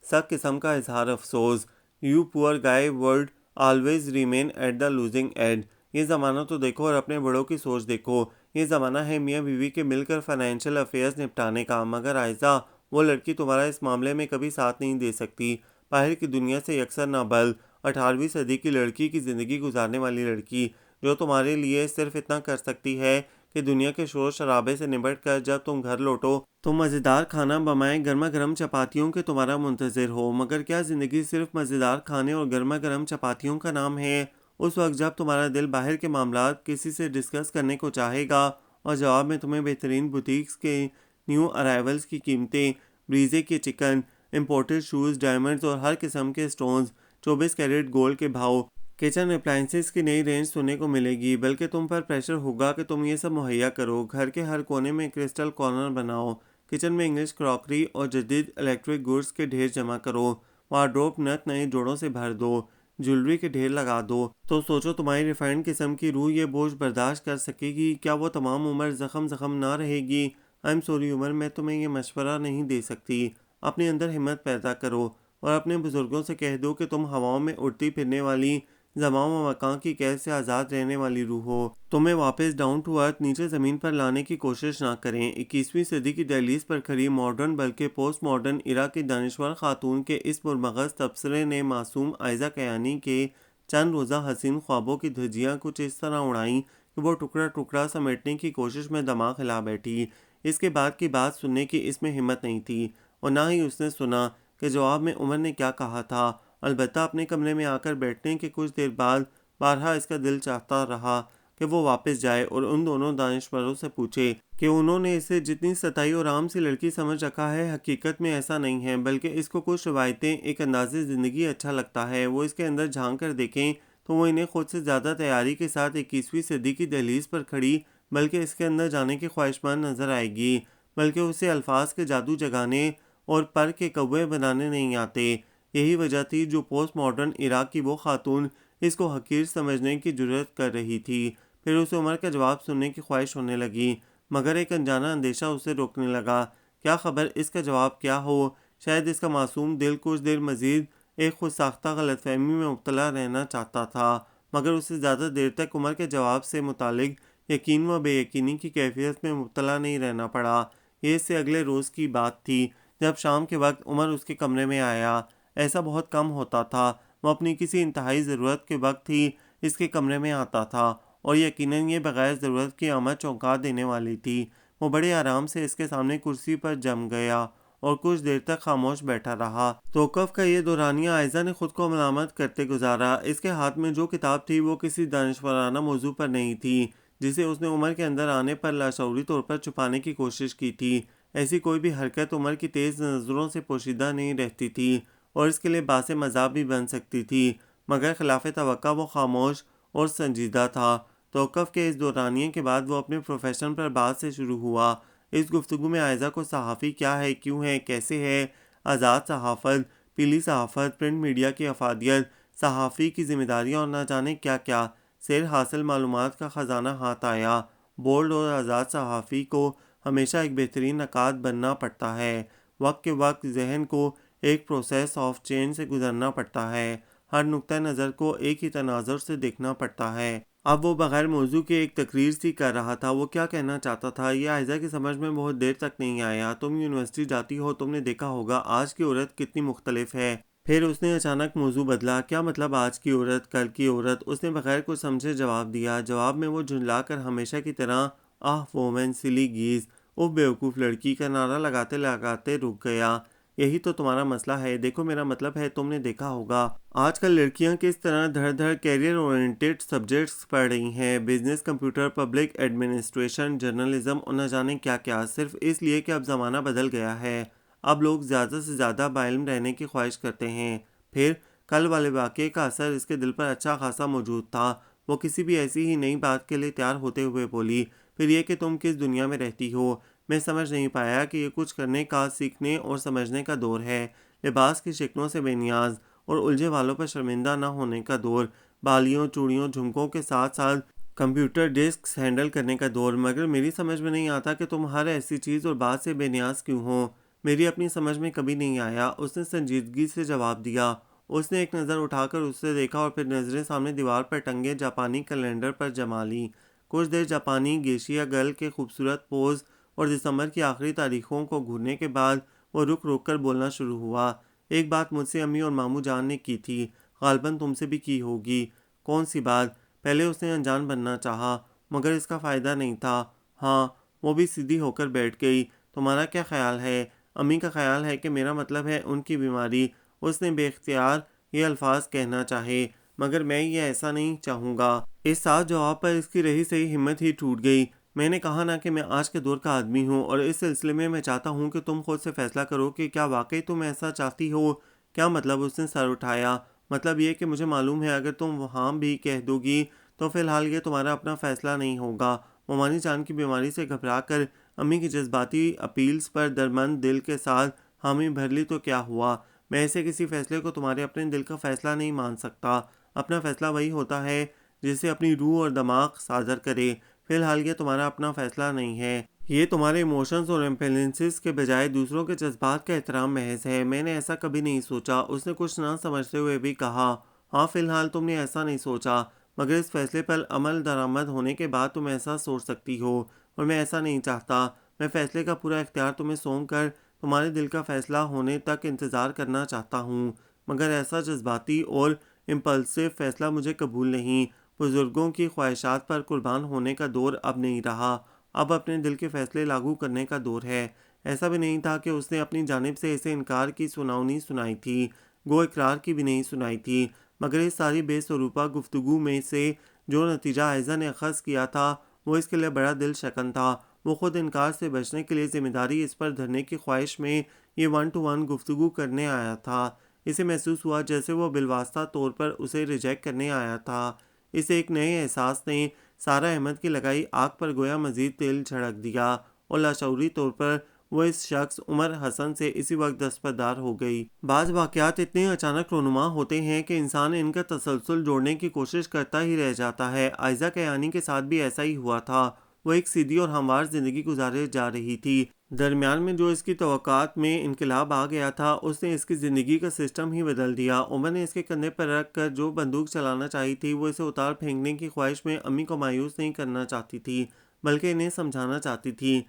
سک قسم کا اظہار افسوس۔ You poor guy world always remain at the losing end. یہ زمانہ تو دیکھو اور اپنے بڑوں کی سوچ دیکھو۔ یہ زمانہ ہے میاں بیوی کے مل کر فائنینشیل افیئرز نپٹانے کا، مگر عائزہ وہ لڑکی تمہارا اس معاملے میں کبھی ساتھ نہیں دے سکتی۔ باہر کی دنیا سے یکسر نہ بل 18ویں صدی کی لڑکی کی زندگی گزارنے والی لڑکی، جو تمہارے لیے صرف اتنا کر سکتی ہے کہ دنیا کے شور شرابے سے نمٹ کر جب تم گھر لوٹو تو مزیدار کھانا بمائے گرما گرم چپاتیوں کے تمہارا منتظر ہو۔ مگر کیا زندگی صرف مزیدار کھانے اور گرما گرم چپاتیوں کا نام ہے؟ اس وقت جب تمہارا دل باہر کے معاملات کسی سے ڈسکس کرنے کو چاہے گا اور جواب میں تمہیں بہترین بوتیکس کے نیو ارائیولز کی قیمتیں، بریزے کے چکن، امپورٹڈ شوز، ڈائمنڈز اور ہر قسم کے سٹونز، 24 کیرٹ گولڈ کے بھاؤ، کچن اپلائنسز کی نئی رینج سننے کو ملے گی، بلکہ تم پر پریشر ہوگا کہ تم یہ سب مہیا کرو۔ گھر کے ہر کونے میں کرسٹل کارنر بناؤ، کچن میں انگلش کراکری اور جدید الیکٹرک گڈز کے ڈھیر جمع کرو، وارڈروب نت نئے جوڑوں سے بھر دو۔ جولری کے ڈھیر لگا دو، تو سوچو تمہاری ریفائنڈ قسم کی روح یہ بوجھ برداشت کر سکے گی؟ کیا وہ تمام عمر زخم نہ رہے گی؟ I'm sorry عمر، میں تمہیں یہ مشورہ نہیں دے سکتی۔ اپنے اندر ہمت پیدا کرو اور اپنے بزرگوں سے کہہ دو کہ تم ہواؤں میں اڑتی پھرنے والی، زمان و مکان کی قید سے آزاد رہنے والی روح ہو۔ تمہیں واپس ڈاؤن ٹو ارتھ، نیچے زمین پر لانے کی کوشش نہ کریں۔ 21ویں صدی کی دہلیز پر کھڑی ماڈرن بلکہ پوسٹ ماڈرن ایرا کی دانشور خاتون کے اس پرمغز تبصرے نے معصوم عائزہ کیانی کے چند روزہ حسین خوابوں کی دھجیاں کچھ اس طرح اڑائیں کہ وہ ٹکڑا ٹکڑا سمیٹنے کی کوشش میں دماغ ہلا بیٹھی۔ اس کے بعد کی بات سننے کی اس میں ہمت نہیں تھی، اور نہ ہی اس نے سنا کہ جواب میں عمر نے کیا کہا تھا۔ البتہ اپنے کمرے میں آ کر بیٹھنے کے کچھ دیر بعد بارہا اس کا دل چاہتا رہا کہ وہ واپس جائے اور ان دونوں دانشوروں سے پوچھے کہ انہوں نے اسے جتنی ستائی اور عام سی لڑکی سمجھ رکھا ہے، حقیقت میں ایسا نہیں ہے، بلکہ اس کو کچھ روایتیں، ایک انداز زندگی اچھا لگتا ہے۔ وہ اس کے اندر جھانک کر دیکھیں تو وہ انہیں خود سے زیادہ تیاری کے ساتھ 21ویں صدی کی دہلیز پر کھڑی، بلکہ اس کے اندر جانے کی خواہشمند نظر آئے گی، بلکہ اسے الفاظ کے جادو جگانے اور پر کے کوے بنانے نہیں آتے۔ یہی وجہ تھی جو پوسٹ ماڈرن عراق کی وہ خاتون اس کو حقیر سمجھنے کی جرات کر رہی تھی۔ پھر اسے عمر کا جواب سننے کی خواہش ہونے لگی، مگر ایک انجانا اندیشہ اسے روکنے لگا۔ کیا خبر اس کا جواب کیا ہو؟ شاید اس کا معصوم دل کچھ دیر مزید ایک خود ساختہ غلط فہمی میں مبتلا رہنا چاہتا تھا، مگر اسے زیادہ دیر تک عمر کے جواب سے متعلق یقین و بے یقینی کی کیفیت میں مبتلا نہیں رہنا پڑا۔ یہ اس سے اگلے روز کی بات تھی، جب شام کے وقت عمر اس کے کمرے میں آیا۔ ایسا بہت کم ہوتا تھا، وہ اپنی کسی انتہائی ضرورت کے وقت ہی اس کے کمرے میں آتا تھا، اور یقیناً یہ بغیر ضرورت کی آمد چونکا دینے والی تھی۔ وہ بڑے آرام سے اس کے سامنے کرسی پر جم گیا اور کچھ دیر تک خاموش بیٹھا رہا۔ توقف کا یہ دورانیہ عائزہ نے خود کو ملامت کرتے گزارا۔ اس کے ہاتھ میں جو کتاب تھی وہ کسی دانشورانہ موضوع پر نہیں تھی، جسے اس نے عمر کے اندر آنے پر لاشعوری طور پر چھپانے کی کوشش کی تھی۔ ایسی کوئی بھی حرکت عمر کی تیز نظروں سے پوشیدہ نہیں رہتی تھی اور اس کے لیے باعث مذاق بھی بن سکتی تھی، مگر خلاف توقع وہ خاموش اور سنجیدہ تھا۔ توقف کے اس دورانیے کے بعد وہ اپنے پروفیشن پر بات سے شروع ہوا۔ اس گفتگو میں عائزہ کو صحافی کیا ہے، کیوں ہے، کیسے ہے، آزاد صحافت، پیلی صحافت، پرنٹ میڈیا کی افادیت، صحافی کی ذمہ داریاں اور نہ جانے کیا کیا، سیر حاصل معلومات کا خزانہ ہاتھ آیا۔ بولڈ اور آزاد صحافی کو ہمیشہ ایک بہترین نقاد بننا پڑتا ہے۔ وقت کے وقت ذہن کو ایک پروسیس آف چینج سے گزرنا پڑتا ہے، ہر نقطہ نظر کو ایک ہی تناظر سے دیکھنا پڑتا ہے۔ اب وہ بغیر موضوع کے ایک تقریر سی کر رہا تھا۔ وہ کیا کہنا چاہتا تھا یہ عائزہ کی سمجھ میں بہت دیر تک نہیں آیا۔ تم یونیورسٹی جاتی ہو، تم نے دیکھا ہوگا آج کی عورت کتنی مختلف ہے۔ پھر اس نے اچانک موضوع بدلا۔ کیا مطلب آج کی عورت، کل کی عورت؟ اس نے بغیر کچھ سمجھے جواب دیا۔ جواب میں وہ جھنجلا کر ہمیشہ کی طرح آہ وومن سلی گیز، اوہ بیوقوف لڑکی کا نعرہ لگاتے لگاتے رک گیا۔ یہی تو تمہارا مسئلہ ہے۔ دیکھو میرا مطلب ہے تم نے دیکھا ہوگا آج کل لڑکیاں کس طرح دھڑ دھڑ کیریئر اورینٹڈ سبجیکٹس پڑھ رہی ہیں، business, computer, public administration, journalism اور نہ جانے کیا کیا، صرف اس لیے کہ اب زمانہ بدل گیا ہے۔ اب لوگ زیادہ سے زیادہ باعلم رہنے کی خواہش کرتے ہیں۔ پھر کل والے واقعے کا اثر اس کے دل پر اچھا خاصا موجود تھا۔ وہ کسی بھی ایسی ہی نئی بات کے لیے تیار ہوتے ہوئے بولی، پھر یہ کہ تم کس دنیا میں رہتی ہو۔ میں سمجھ نہیں پایا کہ یہ کچھ کرنے کا، سیکھنے اور سمجھنے کا دور ہے، لباس کی شکلوں سے بے نیاز اور الجھے والوں پر شرمندہ نہ ہونے کا دور، بالیوں، چوڑیوں، جھمکوں کے ساتھ ساتھ کمپیوٹر ڈسکس ہینڈل کرنے کا دور، مگر میری سمجھ میں نہیں آتا کہ تم ہر ایسی چیز اور بات سے بے نیاز کیوں ہو۔ میری اپنی سمجھ میں کبھی نہیں آیا، اس نے سنجیدگی سے جواب دیا۔ اس نے ایک نظر اٹھا کر اس سے دیکھا اور پھر نظریں سامنے دیوار پر ٹنگے جاپانی کیلنڈر پر جما لیں۔ کچھ دیر جاپانی گیشیا گرل کے خوبصورت پوز اور دسمبر کی آخری تاریخوں کو گھورنے کے بعد وہ رک رک کر بولنا شروع ہوا۔ ایک بات مجھ سے امی اور ماموں جان نے کی تھی، غالباً تم سے بھی کی ہوگی۔ کون سی بات؟ پہلے اس نے انجان بننا چاہا، مگر اس کا فائدہ نہیں تھا۔ ہاں، وہ بھی سیدھی ہو کر بیٹھ گئی۔ تمہارا کیا خیال ہے؟ امی کا خیال ہے کہ میرا مطلب ہے ان کی بیماری۔ اس نے بے اختیار یہ الفاظ کہنا چاہے، مگر میں یہ ایسا نہیں چاہوں گا۔ اس صاف جواب پر اس کی رہی سہی ہمت ہی ٹوٹ گئی۔ میں نے کہا نا کہ میں آج کے دور کا آدمی ہوں، اور اس سلسلے میں چاہتا ہوں کہ تم خود سے فیصلہ کرو کہ کیا واقعی تم ایسا چاہتی ہو۔ کیا مطلب؟ اس نے سر اٹھایا۔ مطلب یہ کہ مجھے معلوم ہے اگر تم وہاں بھی کہہ دو گی تو فی الحال یہ تمہارا اپنا فیصلہ نہیں ہوگا۔ مومانی جان کی بیماری سے گھبرا کر امی کی جذباتی اپیلز پر درمند دل کے ساتھ حامی بھر لی تو کیا ہوا؟ میں ایسے کسی فیصلے کو تمہارے اپنے دل کا فیصلہ نہیں مان سکتا۔ اپنا فیصلہ وہی ہوتا ہے جسے اپنی روح اور دماغ صادر کرے۔ فی الحال یہ تمہارا اپنا فیصلہ نہیں ہے، یہ تمہارے ایموشنز اور امپلسز کے بجائے دوسروں کے جذبات کا احترام محض ہے۔ میں نے ایسا کبھی نہیں سوچا، اس نے کچھ نہ سمجھتے ہوئے بھی کہا۔ ہاں فی الحال تم نے ایسا نہیں سوچا، مگر اس فیصلے پر عمل درآمد ہونے کے بعد تم ایسا سوچ سکتی ہو، اور میں ایسا نہیں چاہتا۔ میں فیصلے کا پورا اختیار تمہیں سونپ کر تمہارے دل کا فیصلہ ہونے تک انتظار کرنا چاہتا ہوں، مگر ایسا جذباتی اور امپلسو فیصلہ مجھے قبول نہیں۔ بزرگوں کی خواہشات پر قربان ہونے کا دور اب نہیں رہا، اب اپنے دل کے فیصلے لاگو کرنے کا دور ہے۔ ایسا بھی نہیں تھا کہ اس نے اپنی جانب سے اسے انکار کی سناونی سنائی تھی، گو اقرار کی بھی نہیں سنائی تھی، مگر اس ساری بے سروپا گفتگو میں سے جو نتیجہ عائزہ نے اخذ کیا تھا وہ اس کے لیے بڑا دل شکن تھا۔ وہ خود انکار سے بچنے کے لیے ذمہ داری اس پر دھرنے کی خواہش میں یہ 1 to 1 گفتگو کرنے آیا تھا۔ اسے محسوس ہوا جیسے وہ بالواسطہ طور پر اسے ریجیکٹ کرنے آیا تھا۔ اس ایک نئے احساس نے سارہ احمد کی لگائی آگ پر گویا مزید تیل چھڑک دیا، اور لاشعوری طور پر وہ اس شخص عمر حسن سے اسی وقت دستبردار ہو گئی۔ بعض واقعات اتنے اچانک رونما ہوتے ہیں کہ انسان ان کا تسلسل جوڑنے کی کوشش کرتا ہی رہ جاتا ہے۔ عائزہ کیانی کے ساتھ بھی ایسا ہی ہوا تھا۔ وہ ایک سیدھی اور ہموار زندگی گزارے جا رہی تھی، درمیان میں جو اس کی توقعات میں انقلاب آ گیا تھا اس نے اس کی زندگی کا سسٹم ہی بدل دیا۔ عمر نے اس کے کندھے پر رکھ کر جو بندوق چلانا چاہی تھی وہ اسے اتار پھینکنے کی خواہش میں امی کو مایوس نہیں کرنا چاہتی تھی، بلکہ انہیں سمجھانا چاہتی تھی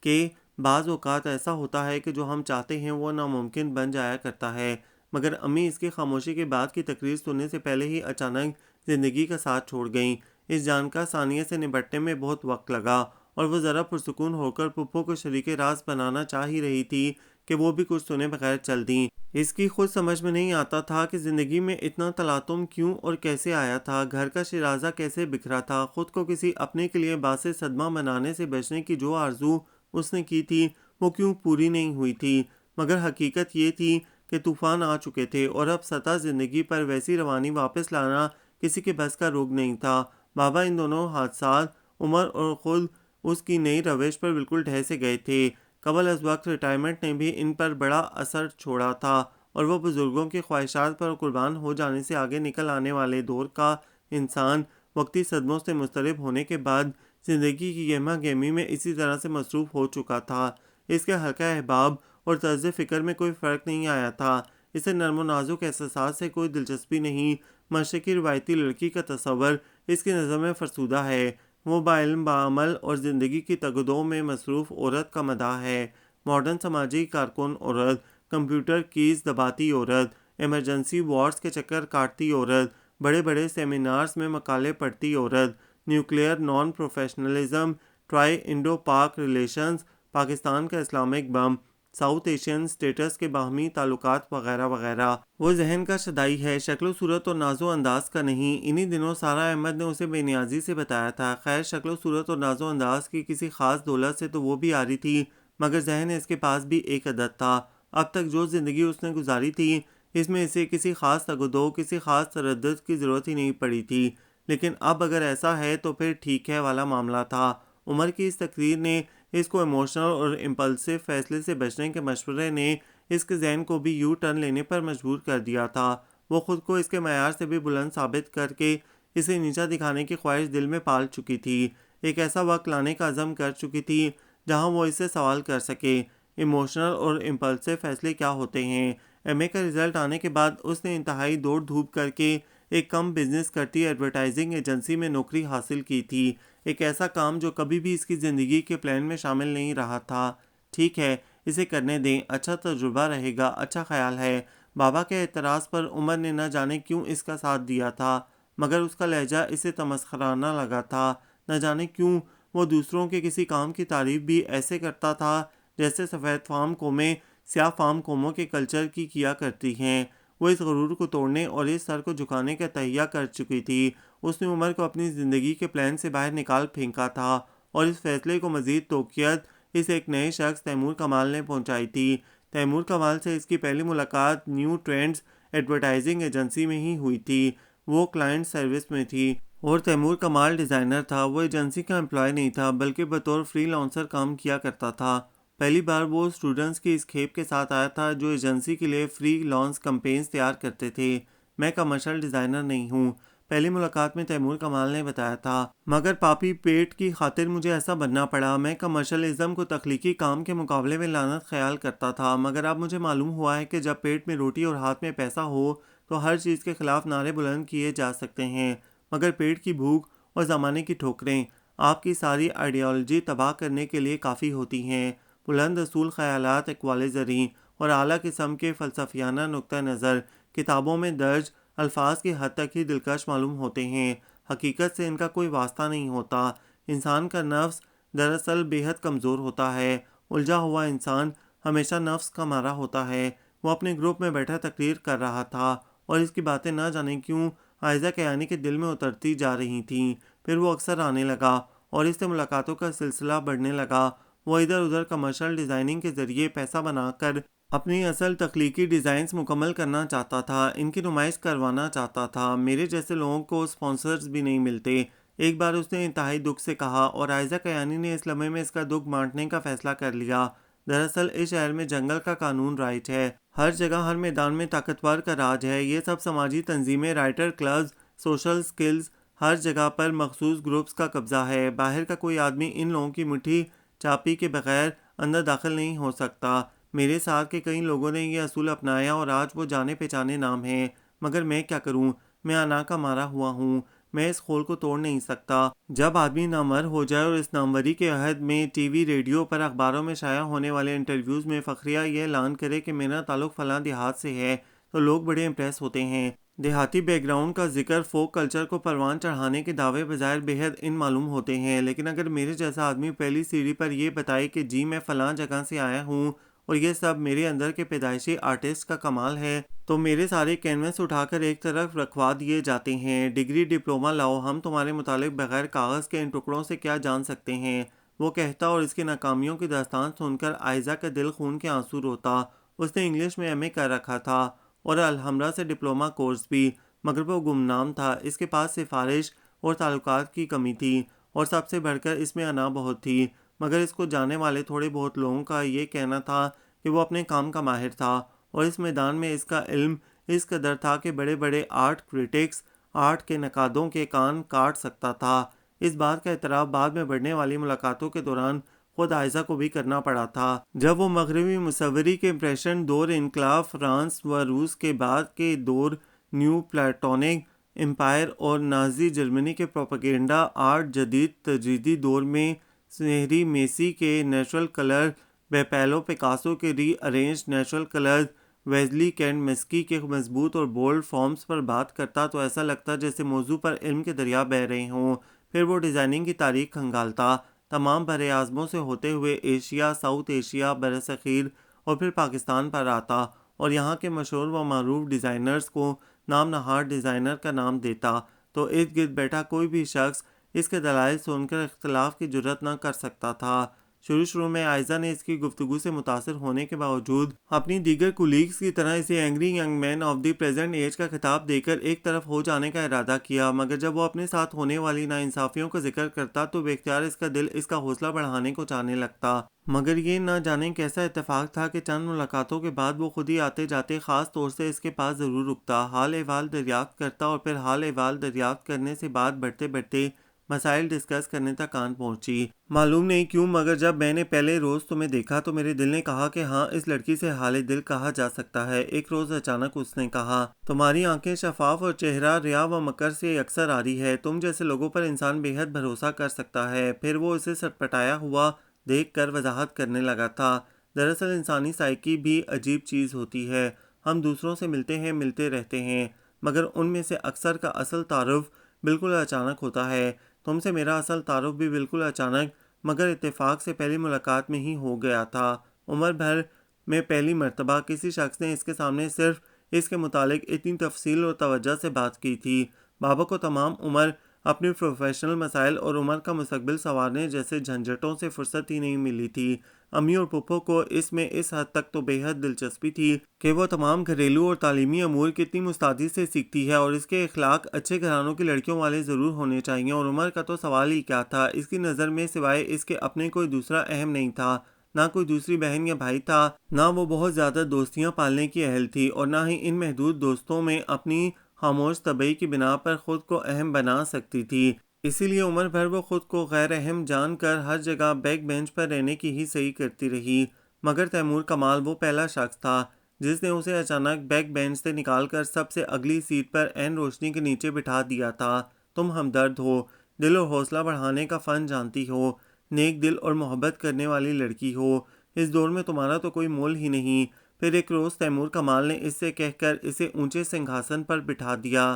کہ بعض اوقات ایسا ہوتا ہے کہ جو ہم چاہتے ہیں وہ ناممکن بن جایا کرتا ہے۔ مگر امی اس کی خاموشی کے بعد کی تقریر سننے سے پہلے ہی اچانک زندگی کا ساتھ چھوڑ گئیں۔ اس جان کا ثانیہ سے نپٹنے میں بہت وقت لگا، اور وہ ذرا پرسکون ہو کر پھپھو کو شریک راز بنانا چاہ ہی رہی تھی کہ وہ بھی کچھ سنے بغیر چل دیں۔ اس کی خود سمجھ میں نہیں آتا تھا کہ زندگی میں اتنا تلاطم کیوں اور کیسے آیا تھا، گھر کا شیرازہ کیسے بکھرا تھا، خود کو کسی اپنے کے لیے باعث صدمہ بنانے سے بچنے کی جو آرزو اس نے کی تھی وہ کیوں پوری نہیں ہوئی تھی۔ مگر حقیقت یہ تھی کہ طوفان آ چکے تھے، اور اب سطح زندگی پر ویسی روانی واپس لانا کسی کے بس کا روگ نہیں تھا۔ بابا ان دونوں حادثات عمر اور خود اس کی نئی روش پر بالکل ڈھہ سے گئے تھے۔ قبل از وقت ریٹائرمنٹ نے بھی ان پر بڑا اثر چھوڑا تھا، اور وہ بزرگوں کی خواہشات پر قربان ہو جانے سے آگے نکل آنے والے دور کا انسان وقتی صدموں سے مضطرب ہونے کے بعد زندگی کی گہما گہمی میں اسی طرح سے مصروف ہو چکا تھا۔ اس کے حلقہ احباب اور طرز فکر میں کوئی فرق نہیں آیا تھا، اسے نرم و نازک احساسات سے کوئی دلچسپی نہیں۔ مشرقی روایتی لڑکی کا تصور اس کی نظر میں فرسودہ ہے، وہ باعلم باعمل اور زندگی کی تگدو میں مصروف عورت کا مداح ہے، ماڈرن سماجی کارکن عورت، کمپیوٹر کیز دباتی عورت، ایمرجنسی وارڈز کے چکر کاٹتی عورت، بڑے بڑے سیمینارز میں مقالے پڑھتی عورت، نیوکلیئر نان پروفیشنلزم، ٹرائی انڈو پاک ریلیشنز، پاکستان کا Islamic bomb, South Asian states کے باہمی تعلقات وغیرہ وغیرہ۔ وہ ذہن کا شدائی ہے، شکل و صورت اور ناز و انداز کا نہیں۔ انہی دنوں سارہ احمد نے اسے بے نیازی سے بتایا تھا۔ خیر شکل و صورت اور ناز و انداز کی کسی خاص دولت سے تو وہ بھی آ رہی تھی، مگر ذہن اس کے پاس بھی ایک عدد تھا۔ اب تک جو زندگی اس نے گزاری تھی اس میں اسے کسی خاص تگدو، کسی خاص تردد کی ضرورت ہی نہیں پڑی تھی، لیکن اب اگر ایسا ہے تو پھر ٹھیک ہے والا معاملہ تھا۔ عمر کی اس تقریر نے اس کو ایموشنل اور امپلسو فیصلے سے بچنے کے مشورے نے اس کے ذہن کو بھی یو ٹرن لینے پر مجبور کر دیا تھا۔ وہ خود کو اس کے معیار سے بھی بلند ثابت کر کے اسے نیچا دکھانے کی خواہش دل میں پال چکی تھی، ایک ایسا وقت لانے کا عزم کر چکی تھی جہاں وہ اس سے سوال کر سکے، ایموشنل اور امپلسو فیصلے کیا ہوتے ہیں۔ ایم اے کا رزلٹ آنے کے بعد اس نے انتہائی دوڑ دھوپ کر کے ایک کم بزنس کرتی ایڈورٹائزنگ ایجنسی میں نوکری حاصل کی تھی، ایک ایسا کام جو کبھی بھی اس کی زندگی کے پلان میں شامل نہیں رہا تھا۔ ٹھیک ہے، اسے کرنے دیں، اچھا تجربہ رہے گا، اچھا خیال ہے۔ بابا کے اعتراض پر عمر نے نہ جانے کیوں اس کا ساتھ دیا تھا، مگر اس کا لہجہ اسے تمسخرانہ لگا تھا۔ نہ جانے کیوں وہ دوسروں کے کسی کام کی تعریف بھی ایسے کرتا تھا جیسے سفید فام قومیں سیاہ فام قوموں کے کلچر کی کیا کرتی ہیں۔ وہ اس غرور کو توڑنے اور اس سر کو جھکانے کا تہیہ کر چکی تھی۔ اس نے عمر کو اپنی زندگی کے پلان سے باہر نکال پھینکا تھا، اور اس فیصلے کو مزید توقیت اس ایک نئے شخص تیمور کمال نے پہنچائی تھی۔ تیمور کمال سے اس کی پہلی ملاقات نیو ٹرینڈز ایڈورٹائزنگ ایجنسی میں ہی ہوئی تھی۔ وہ کلائنٹ سروس میں تھی، اور تیمور کمال ڈیزائنر تھا۔ وہ ایجنسی کا امپلائی نہیں تھا، بلکہ بطور فری لانسر کام کیا کرتا تھا۔ پہلی بار وہ اسٹوڈنٹس کی اس کھیپ کے ساتھ آیا تھا جو ایجنسی کے لیے فری لانس کمپینز تیار کرتے تھے۔ میں کمرشل ڈیزائنر نہیں ہوں، پہلی ملاقات میں تیمور کمال نے بتایا تھا، مگر پاپی پیٹ کی خاطر مجھے ایسا بننا پڑا۔ میں کمرشلزم کو تخلیقی کام کے مقابلے میں لعنت خیال کرتا تھا، مگر اب مجھے معلوم ہوا ہے کہ جب پیٹ میں روٹی اور ہاتھ میں پیسہ ہو تو ہر چیز کے خلاف نعرے بلند کیے جا سکتے ہیں، مگر پیٹ کی بھوک اور زمانے کی ٹھوکریں آپ کی ساری آئیڈیالوجی تباہ کرنے کے لیے کافی ہوتی ہیں۔ بلند اصول خیالات اقوال زریں اور اعلیٰ قسم کے فلسفیانہ نقطہ نظر کتابوں میں درج الفاظ کی حد تک ہی دلکش معلوم ہوتے ہیں، حقیقت سے ان کا کوئی واسطہ نہیں ہوتا۔ انسان کا نفس دراصل بے حد کمزور ہوتا ہے، الجھا ہوا انسان ہمیشہ نفس کا مارا ہوتا ہے۔ وہ اپنے گروپ میں بیٹھا تقریر کر رہا تھا اور اس کی باتیں نہ جانے کیوں عائزہ کیانی کے دل میں اترتی جا رہی تھیں۔ پھر وہ اکثر آنے لگا اور اس سے ملاقاتوں کا سلسلہ بڑھنے لگا۔ وہ ادھر ادھر کمرشل ڈیزائننگ کے ذریعے پیسہ بنا کر اپنی اصل تخلیقی ڈیزائنز مکمل کرنا چاہتا تھا، ان کی نمائش کروانا چاہتا تھا۔ میرے جیسے لوگوں کو سپانسرز بھی نہیں ملتے، ایک بار اس نے انتہائی دکھ سے کہا، اور عائزہ کیانی نے اس لمحے میں اس کا دکھ بانٹنے کا فیصلہ کر لیا۔ دراصل اس شہر میں جنگل کا قانون رائج ہے، ہر جگہ ہر میدان میں طاقتور کا راج ہے۔ یہ سب سماجی تنظیمیں، رائٹر کلبز، سوشل سکلز، ہر جگہ پر مخصوص گروپس کا قبضہ ہے۔ باہر کا کوئی آدمی ان لوگوں کی مٹھی چاپی کے بغیر اندر داخل نہیں ہو سکتا۔ میرے ساتھ کے کئی لوگوں نے یہ اصول اپنایا اور آج وہ جانے پہچانے نام ہیں، مگر میں کیا کروں؟ میں انا کا مارا ہوا ہوں، میں اس خول کو توڑ نہیں سکتا۔ جب آدمی نامور ہو جائے اور اس ناموری کے عہد میں ٹی وی، ریڈیو پر، اخباروں میں شائع ہونے والے انٹرویوز میں فخریہ یہ اعلان کرے کہ میرا تعلق فلاں دیہات سے ہے تو لوگ بڑے امپریس ہوتے ہیں۔ دیہاتی بیک گراؤنڈ کا ذکر فوک کلچر کو پروان چڑھانے کے دعوے بظاہر بے حد ان معلوم ہوتے ہیں، لیکن اگر میرے جیسا آدمی پہلی سیڑھی پر یہ بتائے کہ جی میں فلاں جگہ سے آیا ہوں اور یہ سب میرے اندر کے پیدائشی آرٹسٹ کا کمال ہے، تو میرے سارے کینوس اٹھا کر ایک طرف رکھوا دیے جاتے ہیں۔ ڈگری، ڈپلومہ لاؤ، ہم تمہارے متعلق بغیر کاغذ کے ان ٹکڑوں سے کیا جان سکتے ہیں؟ وہ کہتا اور اس کی ناکامیوں کی داستان سن کر عائزہ کا دل خون کے آنسو روتا۔ اس نے انگلش میں ایم اے کر رکھا تھا اور الحمرا سے ڈپلومہ کورس بھی، مگر وہ گمنام تھا۔ اس کے پاس سفارش اور تعلقات کی کمی تھی اور سب سے بڑھ کر اس میں انا بہت تھی، مگر اس کو جاننے والے تھوڑے بہت لوگوں کا یہ کہنا تھا کہ وہ اپنے کام کا ماہر تھا اور اس میدان میں اس کا علم اس قدر تھا کہ بڑے بڑے آرٹ کریٹکس، آرٹ کے نقادوں کے کان کاٹ سکتا تھا۔ اس بات کا اعتراف بعد میں بڑھنے والی ملاقاتوں کے دوران خود عائزہ کو بھی کرنا پڑا تھا۔ جب وہ مغربی مصوری کے امپریشن دور، انقلاب، فرانس و روس کے بعد کے دور، نیو پلاٹونک امپائر اور نازی جرمنی کے پروپیگنڈا آرٹ، جدید تجدیدی دور میں سنہری میسی کے نیچرل کلر، بیپیلو پکاسو کے ری ارینجڈ نیچرل کلرز، ویزلی کینڈمسکی کے مضبوط اور بولڈ فارمز پر بات کرتا تو ایسا لگتا جیسے موضوع پر علم کے دریا بہہ رہے ہوں۔ پھر وہ ڈیزائننگ کی تاریخ کھنگالتا، تمام بر اعظموں سے ہوتے ہوئے ایشیا، ساؤتھ ایشیا، برصغیر اور پھر پاکستان پر آتا اور یہاں کے مشہور و معروف ڈیزائنرز کو نام نہاد ڈیزائنر کا نام دیتا تو ارد گرد بیٹھا کوئی بھی شخص اس کے دلائل سن کر اختلاف کی جرات نہ کر سکتا تھا۔ شروع میں عائزہ نے اس کی گفتگو سے متاثر ہونے کے باوجود اپنی دیگر کولیگز کی طرح اسے angry young man of the present age کا خطاب دے کر ایک طرف ہو جانے کا ارادہ کیا، مگر جب وہ اپنے ساتھ ہونے والی ناانصافیوں کا ذکر کرتا تو بے اختیار اس کا دل اس کا حوصلہ بڑھانے کو چاہنے لگتا۔ مگر یہ نہ جانے کیسا اتفاق تھا کہ چند ملاقاتوں کے بعد وہ خود ہی آتے جاتے خاص طور سے اس کے پاس ضرور رکتا، حال احوال دریافت کرتا اور پھر حال احوال دریافت کرنے سے بات بڑھتے بڑھتے مسائل ڈسکس کرنے تک آن پہنچی۔ معلوم نہیں کیوں مگر جب میں نے پہلے روز تمہیں دیکھا تو میرے دل نے کہا کہ ہاں اس لڑکی سے حال دل کہا جا سکتا ہے۔ ایک روز اچانک اس نے کہا، تمہاری آنکھیں شفاف اور چہرہ ریا و مکر سے یکسر آ رہی ہے، تم جیسے لوگوں پر انسان بے حد بھروسہ کر سکتا ہے۔ پھر وہ اسے سٹپٹایا ہوا دیکھ کر وضاحت کرنے لگا تھا، دراصل انسانی سائیکی بھی عجیب چیز ہوتی ہے، ہم دوسروں سے ملتے ہیں، ملتے رہتے ہیں، مگر ان میں سے اکثر کا اصل تعارف بالکل اچانک ہوتا ہے۔ تم سے میرا اصل تعارف بھی بالکل اچانک مگر اتفاق سے پہلی ملاقات میں ہی ہو گیا تھا۔ عمر بھر میں پہلی مرتبہ کسی شخص نے اس کے سامنے صرف اس کے متعلق اتنی تفصیل اور توجہ سے بات کی تھی۔ بابا کو تمام عمر اپنی پروفیشنل مسائل اور عمر کا مستقبل سنوارنے جیسے جھنجھٹوں سے فرصت ہی نہیں ملی تھی۔ امی اور پھپھو کو اس میں اس حد تک تو بے حد دلچسپی تھی کہ وہ تمام گھریلو اور تعلیمی امور کتنی مستعدی سے سیکھتی ہے اور اس کے اخلاق اچھے گھرانوں کی لڑکیوں والے ضرور ہونے چاہیے، اور عمر کا تو سوال ہی کیا تھا، اس کی نظر میں سوائے اس کے اپنے کوئی دوسرا اہم نہیں تھا۔ نہ کوئی دوسری بہن یا بھائی تھا، نہ وہ بہت زیادہ دوستیاں پالنے کی اہل تھی، اور نہ ہی ان محدود دوستوں میں اپنی خاموش طبع کی بنا پر خود کو اہم بنا سکتی تھی۔ اسی لیے عمر بھر وہ خود کو غیر اہم جان کر ہر جگہ بیک بینچ پر رہنے کی ہی صحیح کرتی رہی۔ مگر تیمور کمال وہ پہلا شخص تھا جس نے اسے اچانک بیک بینچ سے نکال کر سب سے اگلی سیٹ پر عین روشنی کے نیچے بٹھا دیا تھا۔ تم ہمدرد ہو، دل اور حوصلہ بڑھانے کا فن جانتی ہو، نیک دل اور محبت کرنے والی لڑکی ہو، اس دور میں تمہارا تو کوئی مول ہی نہیں۔ پھر ایک روز تیمور کمال نے اس سے کہہ کر اسے اونچے سنگھاسن پر بٹھا دیا۔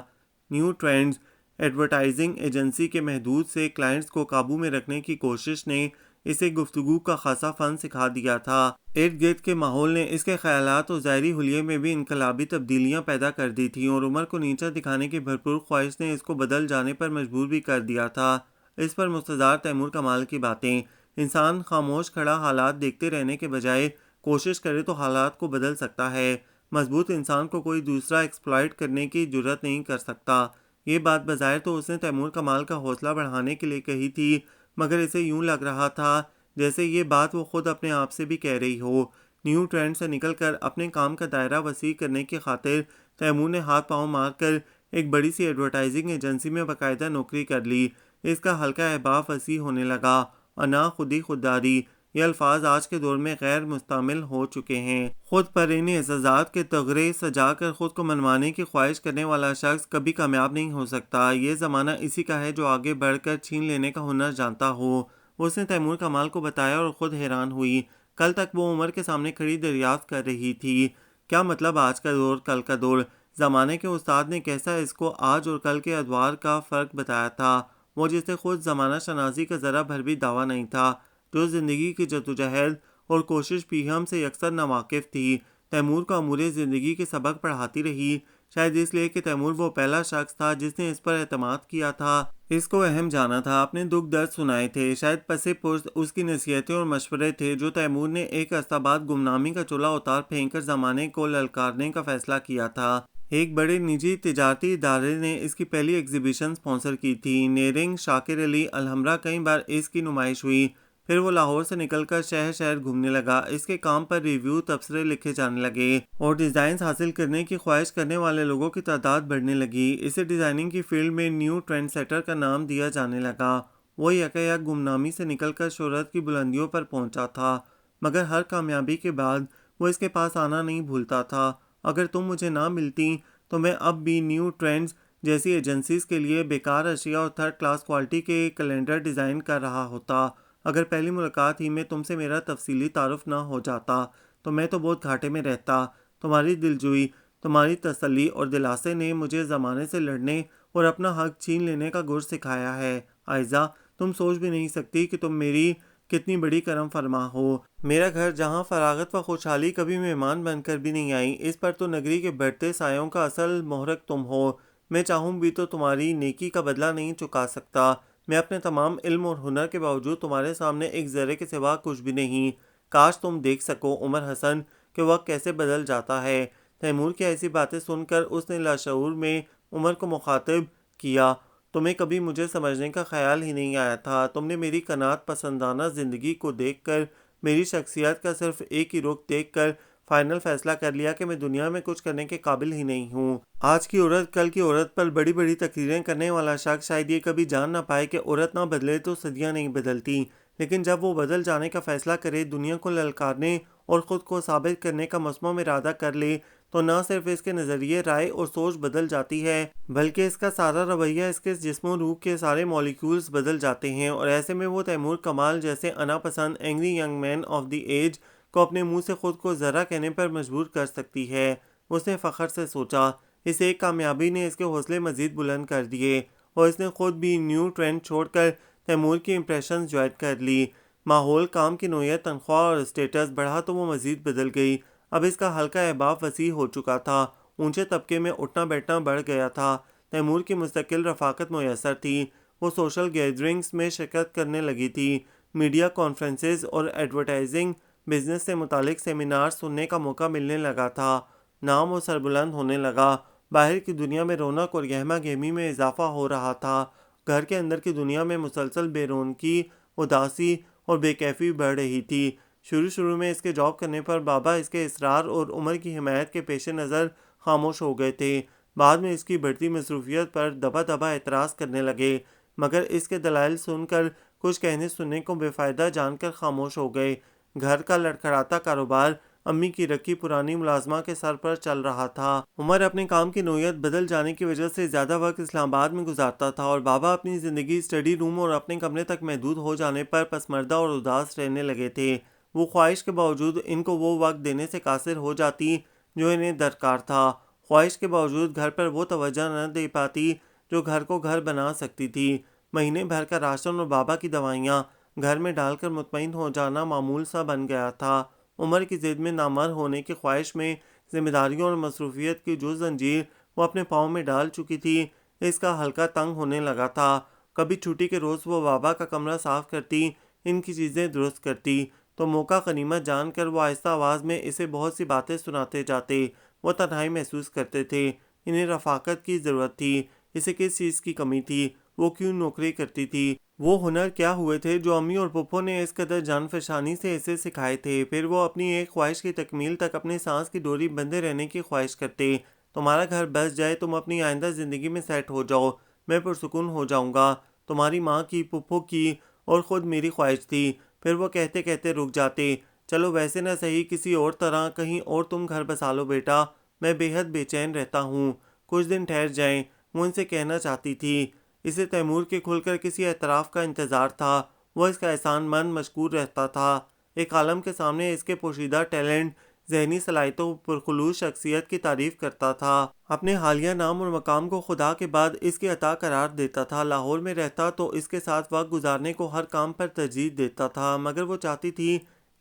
نیو ٹرینڈز ایڈورٹائزنگ ایجنسی کے محدود سے کلائنٹس کو قابو میں رکھنے کی کوشش نے اسے گفتگو کا خاصا فن سکھا دیا تھا۔ ارد گرد کے ماحول نے اس کے خیالات اور ظاہری حلیے میں بھی انقلابی تبدیلیاں پیدا کر دی تھیں، اور عمر کو نیچا دکھانے کی بھرپور خواہش نے اس کو بدل جانے پر مجبور بھی کر دیا تھا۔ اس پر مستظار تیمور کمال کی باتیں: انسان خاموش کھڑا حالات دیکھتے رہنے کے بجائے کوشش کرے تو حالات کو بدل سکتا ہے۔ مضبوط انسان کو کوئی دوسرا ایکسپلائٹ کرنے کی جرات نہیں کر سکتا۔ یہ بات بظاہر تو اس نے تیمور کمال کا حوصلہ بڑھانے کے لیے کہی تھی، مگر اسے یوں لگ رہا تھا جیسے یہ بات وہ خود اپنے آپ سے بھی کہہ رہی ہو۔ نیو ٹرینڈ سے نکل کر اپنے کام کا دائرہ وسیع کرنے کی خاطر تیمور نے ہاتھ پاؤں مار کر ایک بڑی سی ایڈورٹائزنگ ایجنسی میں باقاعدہ نوکری کر لی۔ اس کا حلقہ احباب وسیع ہونے لگا۔ انا، خودی خودداری، یہ الفاظ آج کے دور میں غیر مستعمل ہو چکے ہیں۔ خود پر ان اعزازات کے تغرے سجا کر خود کو منوانے کی خواہش کرنے والا شخص کبھی کامیاب نہیں ہو سکتا۔ یہ زمانہ اسی کا ہے جو آگے بڑھ کر چھین لینے کا ہنر جانتا ہو۔ اس نے تیمور کمال کو بتایا اور خود حیران ہوئی۔ کل تک وہ عمر کے سامنے کھڑی دریافت کر رہی تھی، کیا مطلب آج کا دور، کل کا دور؟ زمانے کے استاد نے کیسا اس کو آج اور کل کے ادوار کا فرق بتایا تھا؟ وہ جسے خود زمانہ شناسی کا ذرا بھر بھی دعویٰ نہیں تھا، جو زندگی کی جدوجہد اور کوشش پیہم سے یکسر ناواقف تھی، تیمور کو امور زندگی کے سبق پڑھاتی رہی۔ شاید اس لیے کہ تیمور وہ پہلا شخص تھا جس نے اس پر اعتماد کیا تھا، اس کو اہم جانا تھا، اپنے دکھ درد سنائے تھے۔ شاید پس پشت اس کی نصیحتیں اور مشورے تھے جو تیمور نے ایک عرصہ بعد گمنامی کا چولہا اتار پھینک کر زمانے کو للکارنے کا فیصلہ کیا تھا۔ ایک بڑے نجی تجارتی ادارے نے اس کی پہلی ایگزیبیشن سپانسر کی تھی۔ نیرنگ، شاکر علی، الحمرا کئی بار اس کی نمائش ہوئی۔ پھر وہ لاہور سے نکل کر شہر شہر گھومنے لگا۔ اس کے کام پر ریویو، تبصرے لکھے جانے لگے اور ڈیزائنز حاصل کرنے کی خواہش کرنے والے لوگوں کی تعداد بڑھنے لگی۔ اسے ڈیزائننگ کی فیلڈ میں نیو ٹرینڈ سیٹر کا نام دیا جانے لگا۔ وہ یکایک گمنامی سے نکل کر شہرت کی بلندیوں پر پہنچا تھا، مگر ہر کامیابی کے بعد وہ اس کے پاس آنا نہیں بھولتا تھا۔ اگر تم مجھے نہ ملتی تو میں اب بھی نیو ٹرینڈز جیسی ایجنسیز کے لیے بیکار اشیاء اور تھرڈ کلاس کوالٹی کے کیلنڈر ڈیزائن کر رہا ہوتا۔ اگر پہلی ملاقات ہی میں تم سے میرا تفصیلی تعارف نہ ہو جاتا تو میں تو بہت گھاٹے میں رہتا۔ تمہاری دلجوئی، تمہاری تسلی اور دلاسے نے مجھے زمانے سے لڑنے اور اپنا حق چھین لینے کا گر سکھایا ہے۔ عائزہ، تم سوچ بھی نہیں سکتی کہ تم میری کتنی بڑی کرم فرما ہو۔ میرا گھر جہاں فراغت و خوشحالی کبھی مہمان بن کر بھی نہیں آئی، اس پر تو نگری کے بڑھتے سایوں کا اصل محرک تم ہو۔ میں چاہوں بھی تو تمہاری نیکی کا بدلہ نہیں چکا سکتا۔ میں اپنے تمام علم اور ہنر کے باوجود تمہارے سامنے ایک ذرے کے سوا کچھ بھی نہیں۔ کاش تم دیکھ سکو عمر حسن کہ وقت کیسے بدل جاتا ہے۔ تیمور کی ایسی باتیں سن کر اس نے لاشعور میں عمر کو مخاطب کیا، تمہیں کبھی مجھے سمجھنے کا خیال ہی نہیں آیا تھا۔ تم نے میری قناعت پسندانہ زندگی کو دیکھ کر، میری شخصیت کا صرف ایک ہی رخ دیکھ کر فائنل فیصلہ کر لیا کہ میں دنیا میں کچھ کرنے کے قابل ہی نہیں ہوں۔ آج کی عورت کل کی عورت پر بڑی بڑی تقریریں کرنے والا شخص شاید یہ کبھی جان نہ پائے کہ عورت نہ بدلے تو صدیاں نہیں بدلتی، لیکن جب وہ بدل جانے کا فیصلہ کرے، دنیا کو للکارنے اور خود کو ثابت کرنے کا مصمم ارادہ کر لے، تو نہ صرف اس کے نظریے، رائے اور سوچ بدل جاتی ہے، بلکہ اس کا سارا رویہ، اس کے جسم و روح کے سارے مالیکیولز بدل جاتے ہیں۔ اور ایسے میں وہ تیمور کمال جیسے انا پسند angry young man of the age کو اپنے منہ سے خود کو ذرا کہنے پر مجبور کر سکتی ہے۔ اس نے فخر سے سوچا۔ اس ایک کامیابی نے اس کے حوصلے مزید بلند کر دیے، اور اس نے خود بھی نیو ٹرینڈ چھوڑ کر تیمور کی امپریشنز جوائن کر لی۔ ماحول، کام کی نوعیت، تنخواہ اور اسٹیٹس بڑھا تو وہ مزید بدل گئی۔ اب اس کا حلقہ احباب وسیع ہو چکا تھا، اونچے طبقے میں اٹھنا بیٹھنا بڑھ گیا تھا، تیمور کی مستقل رفاقت میسر تھی، وہ سوشل گیدرنگز میں شرکت کرنے لگی تھی، میڈیا کانفرنسز اور ایڈورٹائزنگ بزنس سے متعلق سیمینار سننے کا موقع ملنے لگا تھا، نام و سربلند ہونے لگا، باہر کی دنیا میں رونق اور گہما گہمی میں اضافہ ہو رہا تھا، گھر کے اندر کی دنیا میں مسلسل بے رونقی، اداسی اور بے کیفی بڑھ رہی تھی۔ شروع میں اس کے جاب کرنے پر بابا اس کے اصرار اور عمر کی حمایت کے پیش نظر خاموش ہو گئے تھے۔ بعد میں اس کی بڑھتی مصروفیت پر دبا دبا اعتراض کرنے لگے، مگر اس کے دلائل سن کر کچھ کہنے سننے کو بے فائدہ جان کر خاموش ہو گئے۔ گھر کا لڑکھڑاتا کاروبار امی کی رکھی پرانی ملازمہ کے سر پر چل رہا تھا۔ عمر اپنے کام کی نوعیت بدل جانے کی وجہ سے زیادہ وقت اسلام آباد میں گزارتا تھا، اور بابا اپنی زندگی اسٹڈی روم اور اپنے کمرے تک محدود ہو جانے پر پسماندہ اور اداس رہنے لگے تھے۔ وہ خواہش کے باوجود ان کو وہ وقت دینے سے قاصر ہو جاتی جو انہیں درکار تھا، خواہش کے باوجود گھر پر وہ توجہ نہ دے پاتی جو گھر کو گھر بنا سکتی تھی۔ مہینے بھر کا راشن اور بابا کی دوائیاں گھر میں ڈال کر مطمئن ہو جانا معمول سا بن گیا تھا۔ عمر کی ضد میں نامور ہونے کی خواہش میں ذمہ داریوں اور مصروفیت کی جو زنجیر وہ اپنے پاؤں میں ڈال چکی تھی، اس کا حلقہ تنگ ہونے لگا تھا۔ کبھی چھٹی کے روز وہ بابا کا کمرہ صاف کرتی، ان کی چیزیں درست کرتی، تو موقع غنیمت جان کر وہ آہستہ آواز میں اسے بہت سی باتیں سناتے جاتے۔ وہ تنہائی محسوس کرتے تھے، انہیں رفاقت کی ضرورت تھی، اسے کس چیز کی کمی تھی، وہ کیوں نوکری کرتی تھی، وہ ہنر کیا ہوئے تھے جو امی اور پھپھو نے اس قدر جان فشانی سے اسے سکھائے تھے۔ پھر وہ اپنی ایک خواہش کی تکمیل تک اپنے سانس کی ڈوری بندھے رہنے کی خواہش کرتے۔ تمہارا گھر بس جائے، تم اپنی آئندہ زندگی میں سیٹ ہو جاؤ، میں پرسکون ہو جاؤں گا، تمہاری ماں کی، پھپھو کی اور خود میری خواہش تھی۔ پھر وہ کہتے کہتے رک جاتے، چلو ویسے نہ صحیح، کسی اور طرح کہیں اور تم گھر بسا لو بیٹا، میں بے حد بے چین رہتا ہوں، کچھ دن ٹھہر جائیں، وہ ان سے کہنا چاہتی تھی۔ اسے تیمور کے کھل کر کسی اعتراف کا انتظار تھا، وہ اس کا احسان مند مشکور رہتا تھا۔ ایک عالم کے سامنے اس کے پوشیدہ ٹیلنٹ، ذہنی صلاحیتوں، پرخلوص شخصیت کی تعریف کرتا تھا، اپنے حالیہ نام اور مقام کو خدا کے بعد اس کی عطا قرار دیتا تھا۔ لاہور میں رہتا تو اس کے ساتھ وقت گزارنے کو ہر کام پر ترجیح دیتا تھا، مگر وہ چاہتی تھی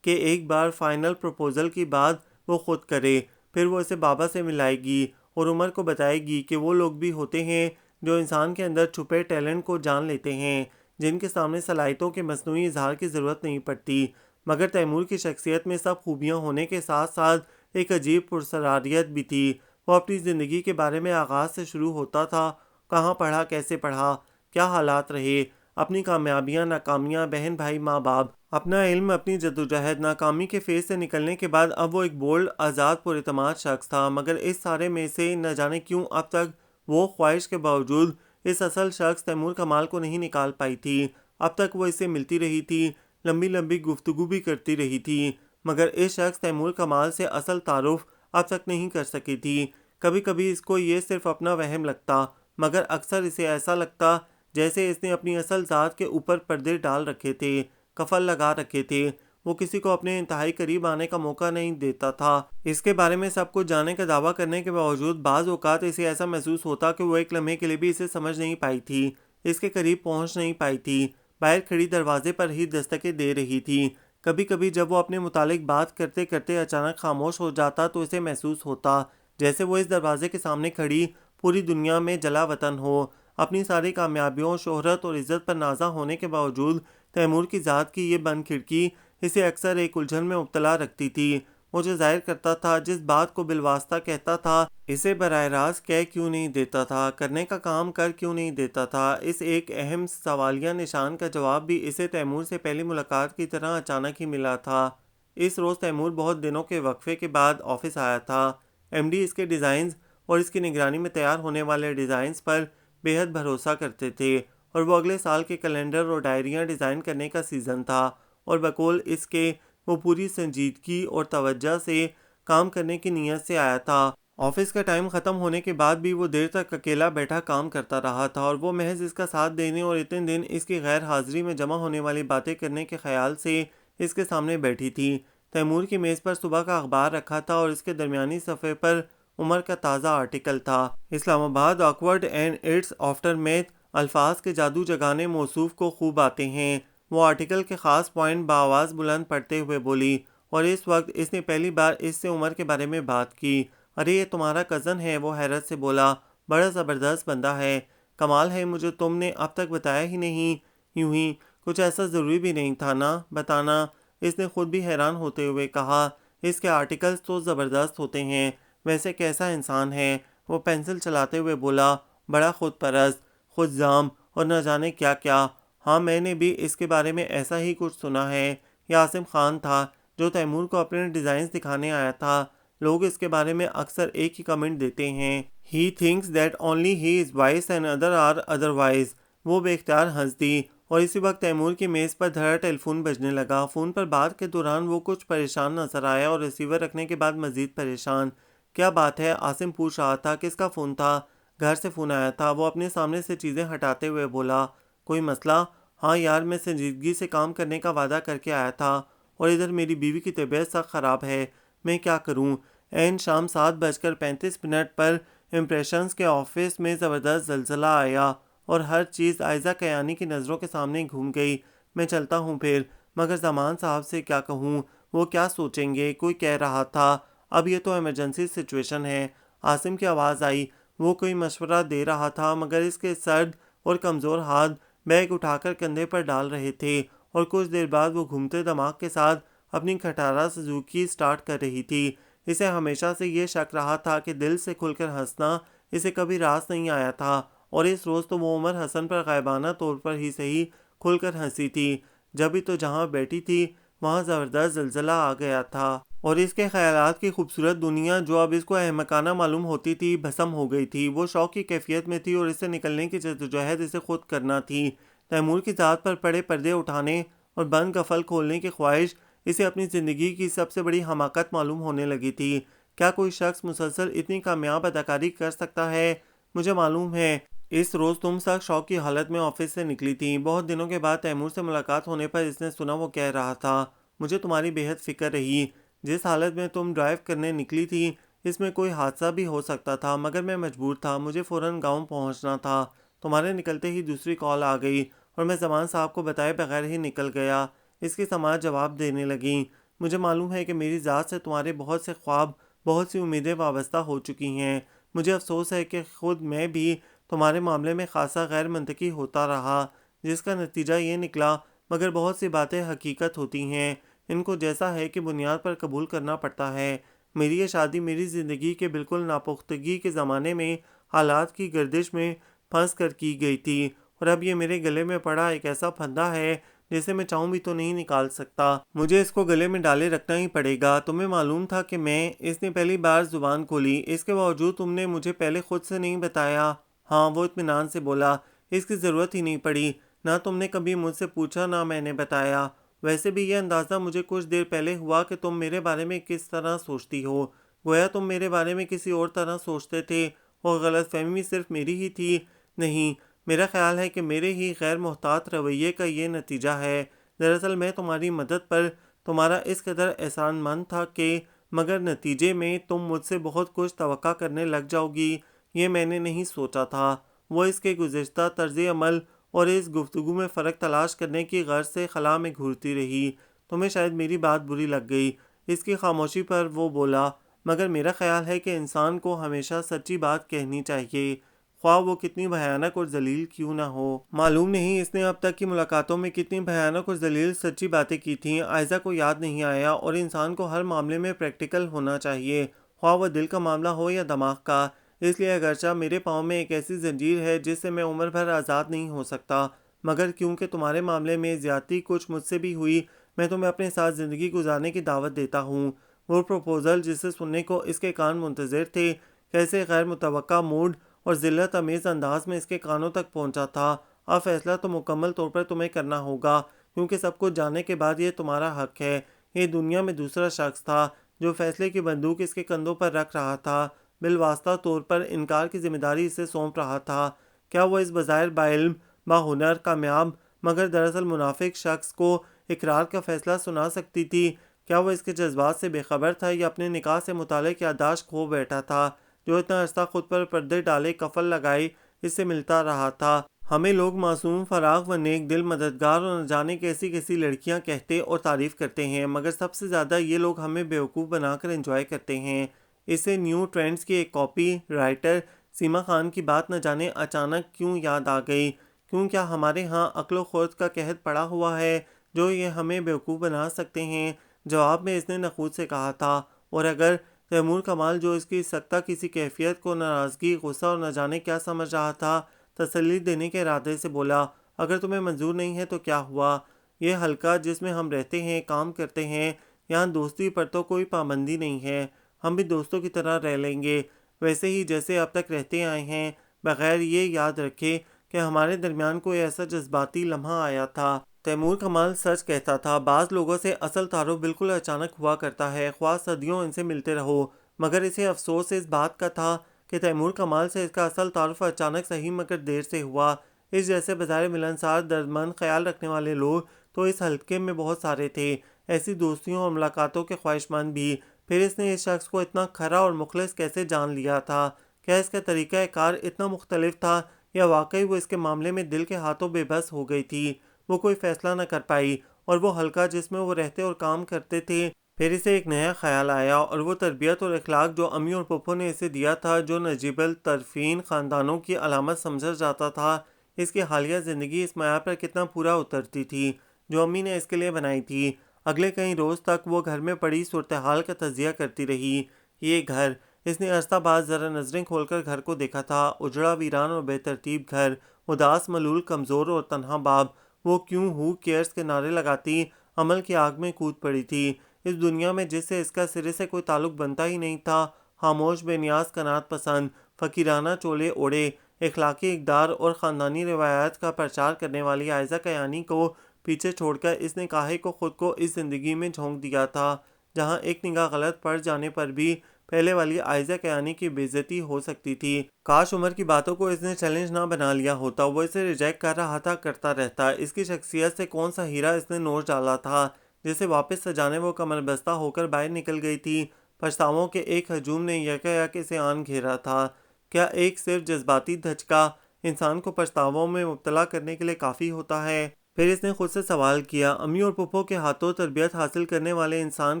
کہ ایک بار فائنل پروپوزل کی بات وہ خود کرے، پھر وہ اسے بابا سے ملائے گی اور عمر کو بتائے گی کہ وہ لوگ بھی ہوتے ہیں جو انسان کے اندر چھپے ٹیلنٹ کو جان لیتے ہیں، جن کے سامنے صلاحیتوں کے مصنوعی اظہار کی ضرورت نہیں پڑتی۔ مگر تیمور کی شخصیت میں سب خوبیاں ہونے کے ساتھ ساتھ ایک عجیب پرسراریت بھی تھی۔ وہ اپنی زندگی کے بارے میں آغاز سے شروع ہوتا تھا، کہاں پڑھا، کیسے پڑھا، کیا حالات رہے، اپنی کامیابیاں، ناکامیاں، بہن بھائی، ماں باپ، اپنا علم، اپنی جدوجہد۔ ناکامی کے فیز سے نکلنے کے بعد اب وہ ایک بولڈ، آزاد، پراعتماد شخص تھا، مگر اس سارے میں سے نہ جانے کیوں اب تک وہ خواہش کے باوجود اس اصل شخص تیمور کمال کو نہیں نکال پائی تھی۔ اب تک وہ اس سے ملتی رہی تھی، لمبی لمبی گفتگو بھی کرتی رہی تھی، مگر اس شخص تیمور کمال سے اصل تعارف اب تک نہیں کر سکی تھی۔ کبھی کبھی اس کو یہ صرف اپنا وہم لگتا، مگر اکثر اسے ایسا لگتا جیسے اس نے اپنی اصل ذات کے اوپر پردے ڈال رکھے تھے، کفل لگا رکھے تھے۔ وہ کسی کو اپنے انتہائی قریب آنے کا موقع نہیں دیتا تھا۔ اس کے بارے میں سب کچھ جاننے کا دعویٰ کرنے کے باوجود بعض اوقات اسے ایسا محسوس ہوتا کہ وہ ایک لمحے کے لیے بھی اسے سمجھ نہیں پائی تھی، اس کے قریب پہنچ نہیں پائی تھی، باہر کھڑی دروازے پر ہی دستکیں دے رہی تھی۔ کبھی کبھی جب وہ اپنے متعلق بات کرتے کرتے اچانک خاموش ہو جاتا تو اسے محسوس ہوتا جیسے وہ اس دروازے کے سامنے کھڑی پوری دنیا میں جلا وطن ہو۔ اپنی ساری کامیابیوں، شہرت اور عزت پر نازا ہونے کے باوجود تیمور کی ذات کی یہ بند کھڑکی اسے اکثر ایک الجھن میں مبتلا رکھتی تھی۔ وہ جو ظاہر کرتا تھا، جس بات کو بالواسطہ کہتا تھا، اسے براہ راست کہہ کیوں نہیں دیتا تھا، کرنے کا کام کر کیوں نہیں دیتا تھا؟ اس ایک اہم سوالیہ نشان کا جواب بھی اسے تیمور سے پہلی ملاقات کی طرح اچانک ہی ملا تھا۔ اس روز تیمور بہت دنوں کے وقفے کے بعد آفس آیا تھا۔ ایم ڈی اس کے ڈیزائنز اور اس کی نگرانی میں تیار ہونے والے ڈیزائنز پر بے حد بھروسہ کرتے تھے، اور وہ اگلے سال کے کیلنڈر اور ڈائریاں ڈیزائن کرنے کا سیزن تھا، اور بقول اس کے وہ پوری سنجیدگی اور توجہ سے کام کرنے کی نیت سے آیا تھا۔ آفس کا ٹائم ختم ہونے کے بعد بھی وہ دیر تک اکیلا بیٹھا کام کرتا رہا تھا، اور وہ محض اس کا ساتھ دینے اور اتنے دن اس کی غیر حاضری میں جمع ہونے والی باتیں کرنے کے خیال سے اس کے سامنے بیٹھی تھی۔ تیمور کی میز پر صبح کا اخبار رکھا تھا، اور اس کے درمیانی صفحے پر عمر کا تازہ آرٹیکل تھا۔ Islamabad accord and its aftermath, الفاظ کے جادو جگانے موصوف کو خوب آتے ہیں۔ وہ آرٹیکل کے خاص پوائنٹ بآواز بلند پڑھتے ہوئے بولی، اور اس وقت اس نے پہلی بار اس سے عمر کے بارے میں بات کی۔ ارے یہ تمہارا کزن ہے، وہ حیرت سے بولا، بڑا زبردست بندہ ہے، کمال ہے، مجھے تم نے اب تک بتایا ہی نہیں۔ یوں ہی کچھ ایسا ضروری بھی نہیں تھا نا بتانا، اس نے خود بھی حیران ہوتے ہوئے کہا، اس کے آرٹیکلز تو زبردست ہوتے ہیں، ویسے کیسا انسان ہے؟ وہ پینسل چلاتے ہوئے بولا، بڑا خود پرست، خود ذام اور نہ جانے کیا کیا۔ ہاں میں نے بھی اس کے بارے میں ایسا ہی کچھ سنا ہے۔ یہ عاصم خان تھا جو تیمور کو اپنے ڈیزائنز دکھانے آیا تھا۔ لوگ اس کے بارے میں اکثر ایک ہی کمنٹ دیتے ہیں، "He thinks that only he is wise and other are otherwise"۔ وہ بے اختیار ہنس دی اور اسی وقت تیمور کی میز پر دھڑا ٹیلی فون بجنے لگا۔ فون پر بات کے دوران وہ کچھ پریشان نظر آیا اور ریسیور رکھنے کے بعد مزید پریشان۔ "کیا بات ہے؟" عاصم پوچھ رہا تھا۔ "کس کا فون تھا؟" "گھر سے فون آیا تھا"۔ وہ اپنے سامنے سے چیزیں ہٹاتے ہوئے بولا۔ "کوئی مسئلہ؟" "ہاں یار، میں سنجیدگی سے کام کرنے کا وعدہ کر کے آیا تھا اور ادھر میری بیوی کی طبیعت سخت خراب ہے، میں کیا کروں؟ عین شام 7:35 پر امپریشنز کے آفس میں زبردست زلزلہ آیا اور ہر چیز عائزہ کیانی کی نظروں کے سامنے گھوم گئی۔ میں چلتا ہوں پھر، مگر زمان صاحب سے کیا کہوں، وہ کیا سوچیں گے؟ کوئی کہہ رہا تھا اب یہ تو ایمرجنسی سچویشن ہے۔ عاصم کی آواز آئی۔ وہ کوئی مشورہ دے رہا تھا مگر اس کے سرد اور کمزور ہاتھ بیگ اٹھا کر کندھے پر ڈال رہے تھے اور کچھ دیر بعد وہ گھومتے دماغ کے ساتھ اپنی کھٹارا سوزوکی سٹارٹ کر رہی تھی۔ اسے ہمیشہ سے یہ شک رہا تھا کہ دل سے کھل کر ہنسنا اسے کبھی راس نہیں آیا تھا، اور اس روز تو وہ عمر حسن پر غائبانہ طور پر ہی صحیح کھل کر ہنسی تھی، جبھی تو جہاں بیٹھی تھی وہاں زبردست زلزلہ آ گیا تھا اور اس کے خیالات کی خوبصورت دنیا جو اب اس کو احمقانہ معلوم ہوتی تھی بھسم ہو گئی تھی۔ وہ شوق کی کیفیت میں تھی اور اس سے نکلنے کی جدوجہد اسے خود کرنا تھی۔ تیمور کی ذات پر پڑے پردے اٹھانے اور بند قفل کھولنے کی خواہش اسے اپنی زندگی کی سب سے بڑی حماقت معلوم ہونے لگی تھی۔ کیا کوئی شخص مسلسل اتنی کامیاب اداکاری کر سکتا ہے؟ مجھے معلوم ہے اس روز تم سخت شوق کی حالت میں آفس سے نکلی تھی۔ بہت دنوں کے بعد تیمور سے ملاقات ہونے پر اس نے سنا وہ کہہ رہا تھا، "مجھے تمہاری بے حد فکر رہی۔ جس حالت میں تم ڈرائیو کرنے نکلی تھی اس میں کوئی حادثہ بھی ہو سکتا تھا، مگر میں مجبور تھا، مجھے فوراً گاؤں پہنچنا تھا۔ تمہارے نکلتے ہی دوسری کال آ گئی اور میں زمان صاحب کو بتائے بغیر ہی نکل گیا۔ اس کی سماعت جواب دینے لگیں۔ مجھے معلوم ہے کہ میری ذات سے تمہارے بہت سے خواب، بہت سی امیدیں وابستہ ہو چکی ہیں۔ مجھے افسوس ہے کہ خود میں بھی تمہارے معاملے میں خاصا غیر منطقی ہوتا رہا، جس کا نتیجہ یہ نکلا، مگر بہت سی باتیں حقیقت ہوتی ہیں، ان کو جیسا ہے کہ بنیاد پر قبول کرنا پڑتا ہے۔ میری یہ شادی میری زندگی کے بالکل ناپختگی کے زمانے میں حالات کی گردش میں پھنس کر کی گئی تھی، اور اب یہ میرے گلے میں پڑا ایک ایسا پھندا ہے جسے میں چاہوں بھی تو نہیں نکال سکتا۔ مجھے اس کو گلے میں ڈالے رکھنا ہی پڑے گا۔ تمہیں معلوم تھا کہ میں، اس نے پہلی بار زبان کھولی، اس کے باوجود تم نے مجھے پہلے خود سے نہیں بتایا۔ ہاں، وہ اطمینان سے بولا، اس کی ضرورت ہی نہیں پڑی، نہ تم نے کبھی مجھ سے پوچھا نہ میں نے بتایا۔ ویسے بھی یہ اندازہ مجھے کچھ دیر پہلے ہوا کہ تم میرے بارے میں کس طرح سوچتی ہو، گویا تم میرے بارے میں کسی اور طرح سوچتے تھے، اور غلط فہمی صرف میری ہی تھی۔ نہیں، میرا خیال ہے کہ میرے ہی غیر محتاط رویے کا یہ نتیجہ ہے۔ دراصل میں تمہاری مدد پر تمہارا اس قدر احسان مند تھا کہ، مگر نتیجے میں تم مجھ سے بہت کچھ توقع کرنے لگ جاؤ گی، یہ میں نے نہیں سوچا تھا۔ وہ اس کے گزشتہ طرز عمل اور اس گفتگو میں فرق تلاش کرنے کی غرض سے خلا میں گھورتی رہی۔ تمہیں شاید میری بات بری لگ گئی۔ اس کی خاموشی پر وہ بولا، مگر میرا خیال ہے کہ انسان کو ہمیشہ سچی بات کہنی چاہیے، خواہ وہ کتنی بھیانک اور ذلیل کیوں نہ ہو۔ معلوم نہیں اس نے اب تک کی ملاقاتوں میں کتنی بھیانک اور ذلیل سچی باتیں کی تھیں، عائزہ کو یاد نہیں آیا، اور انسان کو ہر معاملے میں پریکٹیکل ہونا چاہیے، خواہ وہ دل کا معاملہ ہو یا دماغ کا۔ اس لیے اگرچہ میرے پاؤں میں ایک ایسی زنجیر ہے جس سے میں عمر بھر آزاد نہیں ہو سکتا، مگر کیونکہ تمہارے معاملے میں زیادتی کچھ مجھ سے بھی ہوئی، میں تمہیں اپنے ساتھ زندگی گزارنے کی دعوت دیتا ہوں۔ وہ پروپوزل جسے سننے کو اس کے کان منتظر تھے، کیسے غیر متوقع موڈ اور ذلت امیز انداز میں اس کے کانوں تک پہنچا تھا۔ اب فیصلہ تو مکمل طور پر تمہیں کرنا ہوگا، کیونکہ سب کچھ جاننے کے بعد یہ تمہارا حق ہے۔ یہ دنیا میں دوسرا شخص تھا جو فیصلے کی بندوق اس کے کندھوں پر رکھ رہا تھا، بالواسطہ طور پر انکار کی ذمہ داری اسے سونپ رہا تھا۔ کیا وہ اس بظاہر باعلم، باہنر، کامیاب، مگر دراصل منافق شخص کو اقرار کا فیصلہ سنا سکتی تھی؟ کیا وہ اس کے جذبات سے بے خبر تھا یا اپنے نکاح سے متعلق یادداشت کھو بیٹھا تھا، جو اتنا عرصہ خود پر پردے ڈالے، قفل لگائے اس سے ملتا رہا تھا؟ ہمیں لوگ معصوم، فراق و نیک دل، مددگار اور نہ جانے کیسی کیسی لڑکیاں کہتے اور تعریف کرتے ہیں، مگر سب سے زیادہ یہ لوگ ہمیں بیوقوف بنا کر انجوائے کرتے ہیں۔ اسے نیو ٹرینڈز کی ایک کاپی رائٹر سیما خان کی بات نہ جانے اچانک کیوں یاد آ گئی۔ کیوں، کیا ہمارے ہاں عقل و خرد کا قحط پڑا ہوا ہے جو یہ ہمیں بیوقوف بنا سکتے ہیں؟ جواب میں اس نے نخوت سے کہا تھا، اور اگر تیمور کمال جو اس کی سکتہ کسی کیفیت کو ناراضگی، غصہ اور نہ جانے کیا سمجھ رہا تھا، تسلی دینے کے ارادے سے بولا، اگر تمہیں منظور نہیں ہے تو کیا ہوا؟ یہ حلقہ جس میں ہم رہتے ہیں، کام کرتے ہیں، یہاں دوستی پر تو کوئی پابندی نہیں ہے، ہم بھی دوستوں کی طرح رہ لیں گے، ویسے ہی جیسے اب تک رہتے آئے ہیں، بغیر یہ یاد رکھے کہ ہمارے درمیان کوئی ایسا جذباتی لمحہ آیا تھا۔ تیمور کمال سچ کہتا تھا، بعض لوگوں سے اصل تعارف بالکل اچانک ہوا کرتا ہے، خواہ صدیوں ان سے ملتے رہو، مگر اسے افسوس اس بات کا تھا کہ تیمور کمال سے اس کا اصل تعارف اچانک صحیح مگر دیر سے ہوا۔ اس جیسے بظاہر ملنسار دردمند خیال رکھنے والے لوگ تو اس حلقے میں بہت سارے تھے، ایسی دوستیوں اور ملاقاتوں کے خواہش مند بھی۔ پھر اس نے اس شخص کو اتنا کھرا اور مخلص کیسے جان لیا تھا؟ کیا اس کا طریقہ کار اتنا مختلف تھا، یا واقعی وہ اس کے معاملے میں دل کے ہاتھوں بے بس ہو گئی تھی؟ وہ کوئی فیصلہ نہ کر پائی، اور وہ حلقہ جس میں وہ رہتے اور کام کرتے تھے، پھر اسے ایک نیا خیال آیا، اور وہ تربیت اور اخلاق جو امی اور پھپھو نے اسے دیا تھا، جو نجیب الطرفین خاندانوں کی علامت سمجھا جاتا تھا، اس کی حالیہ زندگی اس معیار پر کتنا پورا اترتی تھی جو امی نے اس کے لیے بنائی تھی۔ اگلے کئی روز تک وہ گھر میں پڑی صورتحال کا تجزیہ کرتی رہی۔ یہ گھر، اس نے عرصہ بعد ذرا نظریں کھول کر گھر کو دیکھا تھا، اجڑا ویران اور بے ترتیب گھر، اداس ملول کمزور اور تنہا باپ، وہ کیوں ہو کیئرز کے نعرے لگاتی عمل کی آگ میں کود پڑی تھی۔ اس دنیا میں جس سے اس کا سرے سے کوئی تعلق بنتا ہی نہیں تھا، خاموش بے نیاز قناعت پسند، فقیرانہ چولے اوڑے، اخلاقی اقدار اور خاندانی روایات کا پرچار کرنے والی عائزہ کیانی کو پیچھے چھوڑ کر اس نے کاہے کو خود کو اس زندگی میں جھونک دیا تھا جہاں ایک نگاہ غلط پڑ جانے پر بھی پہلے والی عائزہ کیانی کی بے عزتی ہو سکتی تھی۔ کاش عمر کی باتوں کو اس نے چیلنج نہ بنا لیا ہوتا، وہ اسے ریجیکٹ کر رہا تھا، کرتا رہتا۔ اس کی شخصیت سے کون سا ہیرا اس نے نوچ ڈالا تھا جسے واپس سجانے وہ کمر بستہ ہو کر باہر نکل گئی تھی۔ پچھتاووں کے ایک ہجوم نے یکایک اسے آن گھیرا تھا۔ کیا ایک صرف جذباتی دھچکا انسان کو پچھتاووں میں مبتلا کرنے کے لیے کافی ہوتا ہے؟ پھر اس نے خود سے سوال کیا، امی اور پھپھو کے ہاتھوں تربیت حاصل کرنے والے انسان